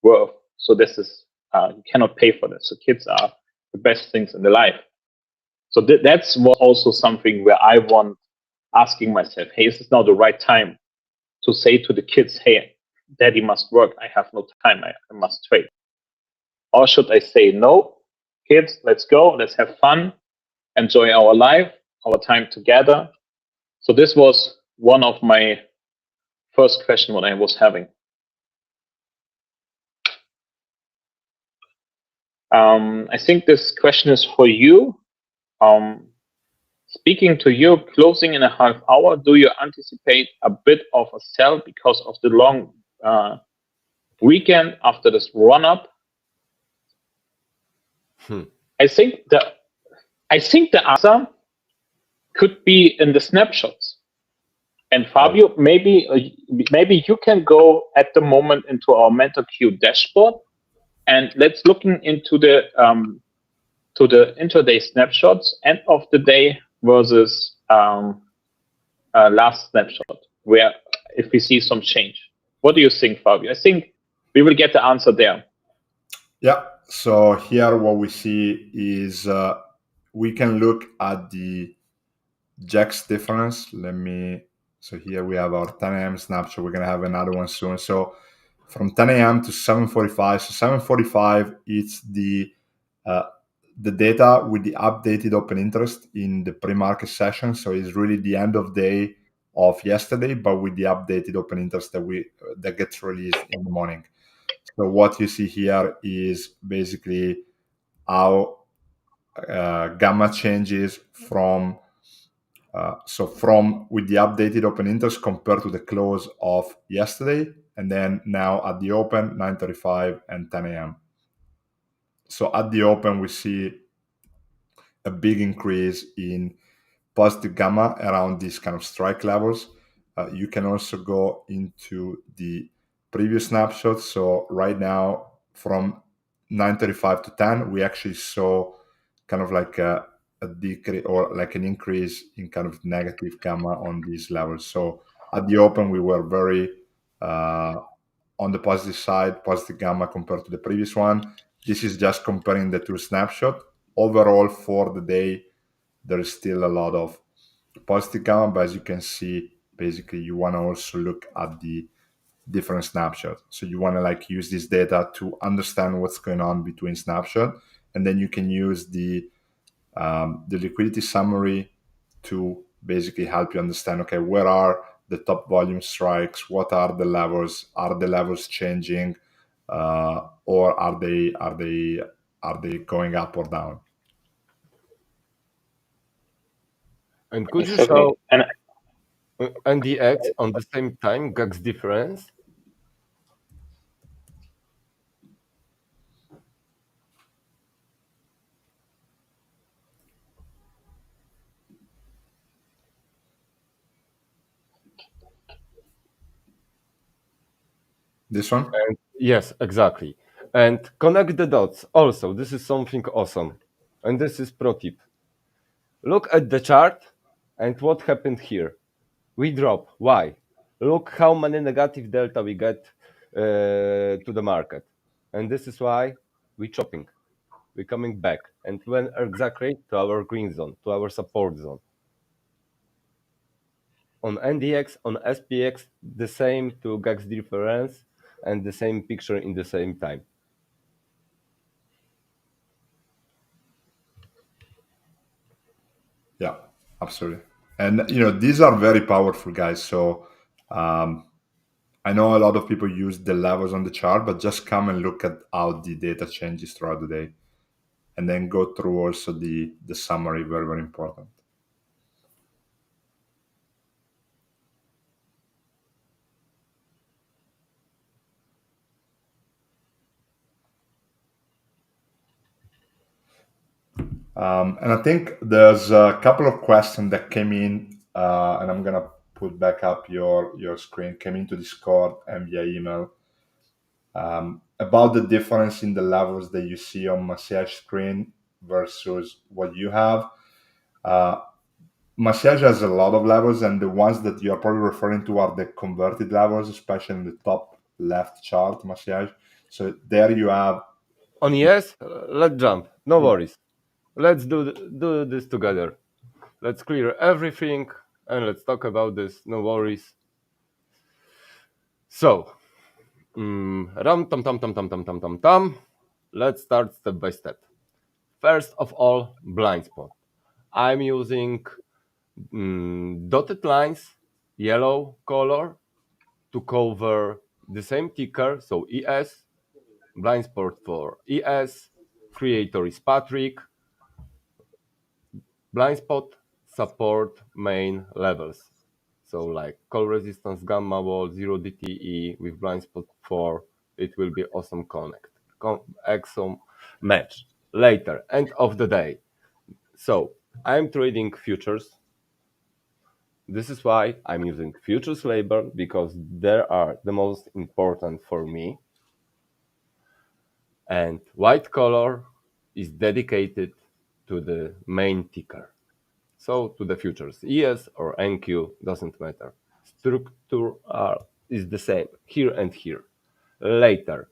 worth. So this is you cannot pay for this. So kids are the best things in the life. So that's also something where I want asking myself, hey, is this now the right time to say to the kids, hey, daddy must work. I have no time. I must trade. Or should I say, no, kids, let's go. Let's have fun. Enjoy our life, our time together. So this was one of my first question what I was having. I think this question is for you. Speaking to you, closing in a half hour, do you anticipate a bit of a sell because of the long weekend after this run up? I think the answer could be in the snapshots. And Fabio, maybe you can go at the moment into our MenthorQ dashboard, and let's looking into the to the intraday snapshots, end of the day versus last snapshot, where if we see some change. What do you think, Fabio? I think we will get the answer there. Yeah. So here what we see is we can look at the Jack's difference. So here we have our 10 a.m. snapshot. We're going to have another one soon. So from 10 a.m. to 7:45. So 7:45, it's the data with the updated open interest in the pre-market session. So it's really the end of day of yesterday, but with the updated open interest that gets released in the morning. So what you see here is basically how gamma changes from with the updated open interest compared to the close of yesterday, and then now at the open 9:35 and 10 a.m. So at the open we see a big increase in positive gamma around these kind of strike levels. You can also go into the previous snapshot. So right now from 9:35 to 10, we actually saw kind of like a decrease or like an increase in kind of negative gamma on these levels. So at the open, we were very on the positive side, positive gamma compared to the previous one. This is just comparing the two snapshots. Overall, for the day, there is still a lot of positive gamma, but as you can see, basically you want to also look at the different snapshots. So you want to like use this data to understand what's going on between snapshot, and then you can use the liquidity summary to basically help you understand, okay, where are the top volume strikes? What are the levels? Are the levels changing, or are they going up or down? And could you show NDX on the same time, GAX difference? This one? And yes, exactly. And connect the dots. Also, this is something awesome. And this is pro tip. Look at the chart and what happened here. We drop. Why? Look how many negative delta we get to the market. And this is why we're chopping. We're coming back. And when exactly to our green zone, to our support zone. On NDX, on SPX, the same to GAX difference and the same picture in the same time. Yeah, absolutely. And these are very powerful, guys. So I know a lot of people use the levels on the chart, but just come and look at how the data changes throughout the day, and then go through also the summary. Very, very important. And I think there's a couple of questions that came in, and I'm gonna put back up your screen. Came into Discord and via email. about the difference in the levels that you see on Massage screen versus what you have. Uh, Massage has a lot of levels, and the ones that you are probably referring to are the converted levels, especially in the top left chart, Massage. So there you have, On yes, let's jump. No yeah, worries. Let's do this together. Let's clear everything and let's talk about this. No worries. So, ram tam tam tam tam tam tam tam tam. Let's start step by step. First of all, blind spot. I'm using dotted lines, yellow color, to cover the same ticker. So ES, blind spot for ES, creator is Patrick, blind spot support main levels. So like call resistance, gamma wall, 0 DTE with blind spot 4, it will be awesome connect. Exom match. Later, end of the day. So I'm trading futures. This is why I'm using futures label because they are the most important for me. And white color is dedicated to the main ticker. So to the futures, ES or NQ doesn't matter. Structure is the same here and here. Later,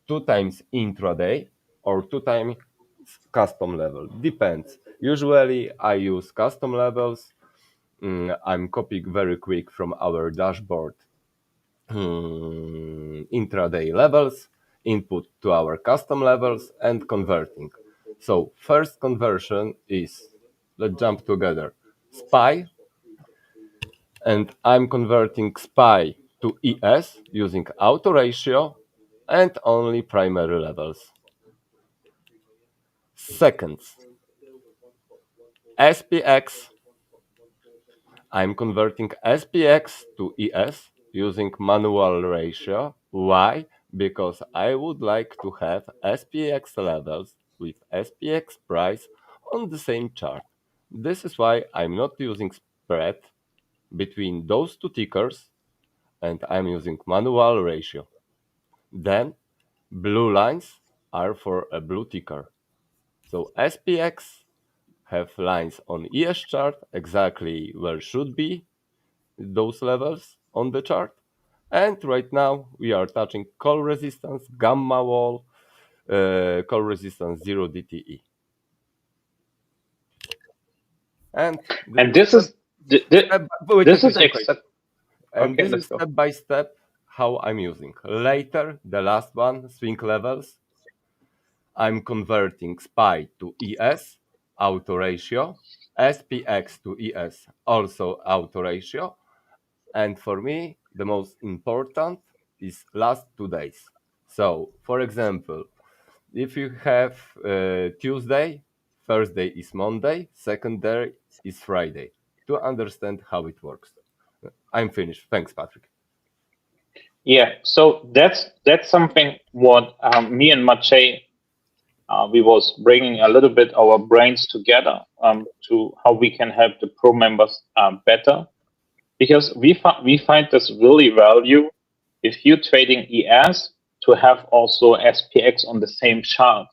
two times intraday or two times custom level. Depends. Usually I use custom levels. I'm copying very quick from our dashboard intraday levels, input to our custom levels, and converting. So first conversion is, let's jump together, SPY, and I'm converting SPY to ES using autoratio and only primary levels. Seconds, SPX, I'm converting SPX to ES using manual ratio. Why? Because I would like to have SPX levels with SPX price on the same chart. This is why I'm not using spread between those two tickers and I'm using manual ratio. Then blue lines are for a blue ticker. So SPX have lines on ES chart exactly where should be those levels on the chart. And right now we are touching call resistance, gamma wall, call resistance 0 DTE. And this And is this is wait, this wait, is wait, wait, wait. exact. And Okay, this let's is go. step by step how I'm using. Later, the last one, swing levels, I'm converting SPY to ES, autoratio, SPX to ES, also autoratio. And for me, the most important is last 2 days. So, for example, if you have Tuesday, first day is Monday, second day is Friday, to understand how it works. I'm finished. Thanks, Patrick. Yeah, so that's something what me and Maciej we was bringing a little bit our brains together to how we can help the pro members better because we find this really value if you're trading ES to have also SPX on the same chart.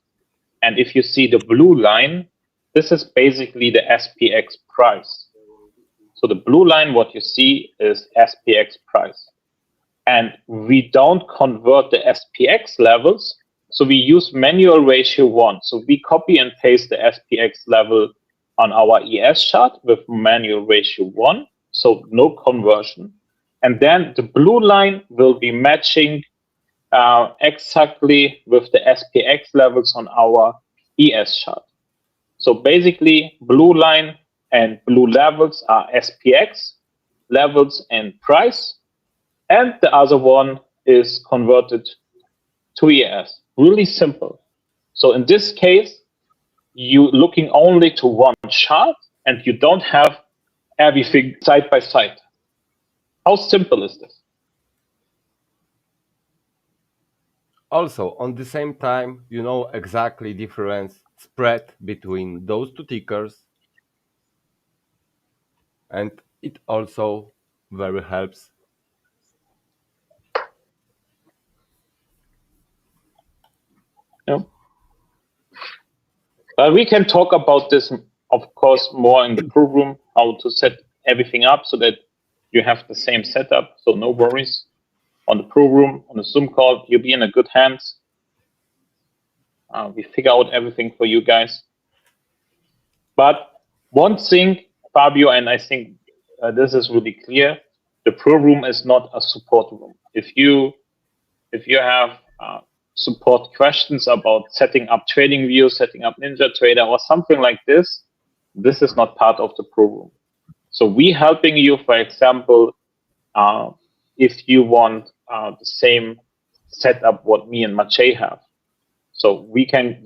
And if you see the blue line, this is basically the SPX price. So the blue line, what you see is SPX price. And we don't convert the SPX levels. So we use manual ratio 1. So we copy and paste the SPX level on our ES chart with manual ratio 1. So no conversion. And then the blue line will be matching exactly with the SPX levels on our ES chart. So basically, blue line and blue levels are SPX levels and price, and the other one is converted to ES. Really simple. So in this case, you looking only to one chart and you don't have everything side by side. How simple is this? Also, on the same time, you know exactly difference spread between those two tickers, and it also very helps. Yeah. But we can talk about this, of course, more in the program, how to set everything up so that you have the same setup. So no worries on the program, on the Zoom call. You'll be in a good hands. We figure out everything for you guys. But one thing, Fabio, and I think this is really clear: the pro room is not a support room. If you have support questions about setting up trading views, setting up NinjaTrader, or something like this, this is not part of the pro room. So we helping you, for example, if you want the same setup what me and Maciej have. So we can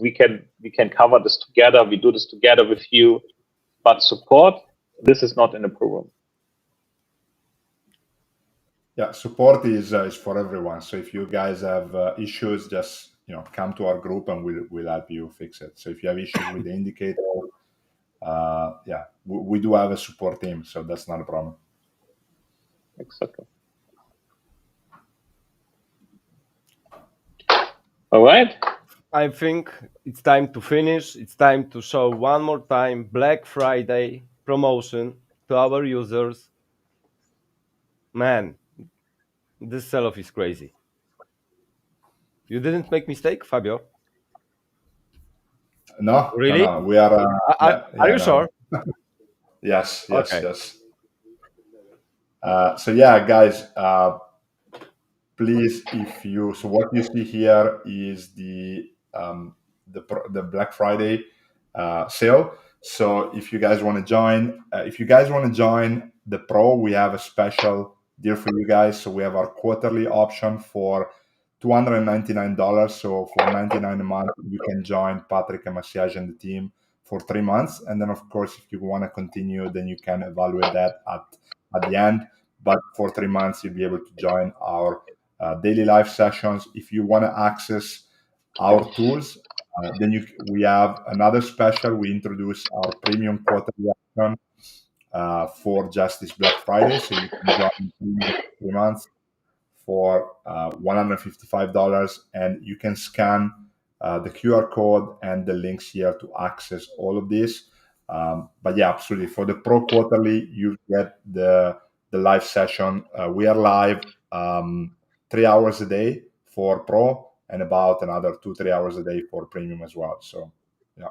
cover this together. We do this together with you. But support, this is not in the program. Yeah, support is for everyone. So if you guys have issues, just come to our group and we'll help you fix it. So if you have issues with the indicator, yeah, we do have a support team, so that's not a problem. Exactly. All right. I think it's time to finish. It's time to show one more time Black Friday promotion to our users. Man, this sell-off is crazy. You didn't make mistake, Fabio? No, Really? we are. Are you No. sure? Yes. Okay. So yeah, guys, please, so what you see here is the Black Friday sale. So if you guys want to join, the Pro, we have a special deal for you guys. So we have our quarterly option for $299. So for 99 a month, you can join Patrick and Maciej and the team for 3 months. And then, of course, if you want to continue, then you can evaluate that at the end. But for 3 months, you'll be able to join our daily live sessions. If you want to access our tools, then we have another special. We introduce our premium quarterly option for just this Black Friday. So you can join premium 3 months for $155, and you can scan the QR code and the links here to access all of this. But yeah, absolutely. For the Pro Quarterly, you get the live session. We are live 3 hours a day for Pro and about another 2-3 hours a day for Premium as well. So yeah.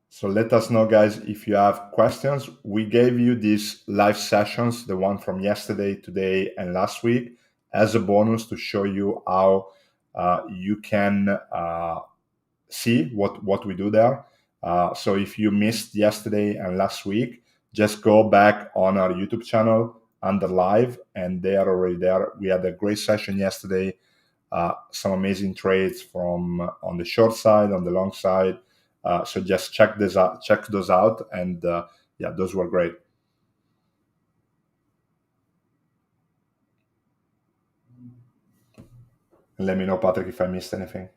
So let us know, guys, if you have questions. We gave you these live sessions, the one from yesterday, today, and last week, as a bonus to show you how you can see what we do there. So if you missed yesterday and last week, just go back on our YouTube channel under live, and they are already there. We had a great session yesterday. Some amazing trades from on the short side, on the long side. So just check those out, and yeah, those were great. And let me know, Patrick, if I missed anything.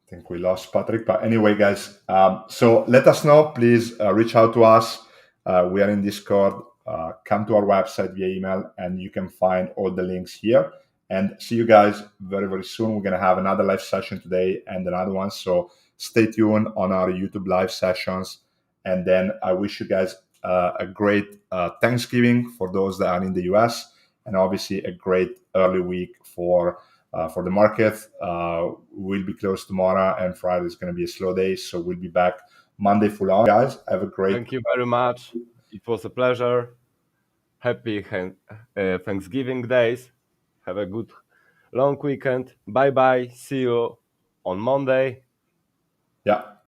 I think we lost Patrick, but anyway, guys, so let us know. Please reach out to us. We are in Discord. Come to our website via email, and you can find all the links here. And see you guys very, very soon. We're going to have another live session today and another one. So stay tuned on our YouTube live sessions. And then I wish you guys a great Thanksgiving for those that are in the US, and obviously a great early week for the market. We'll be closed tomorrow, and Friday is going to be a slow day. So we'll be back Monday full on. Guys, have a great. Thank you very much. It was a pleasure. Happy Thanksgiving days. Have a good long weekend. Bye bye. See you on Monday. Yeah.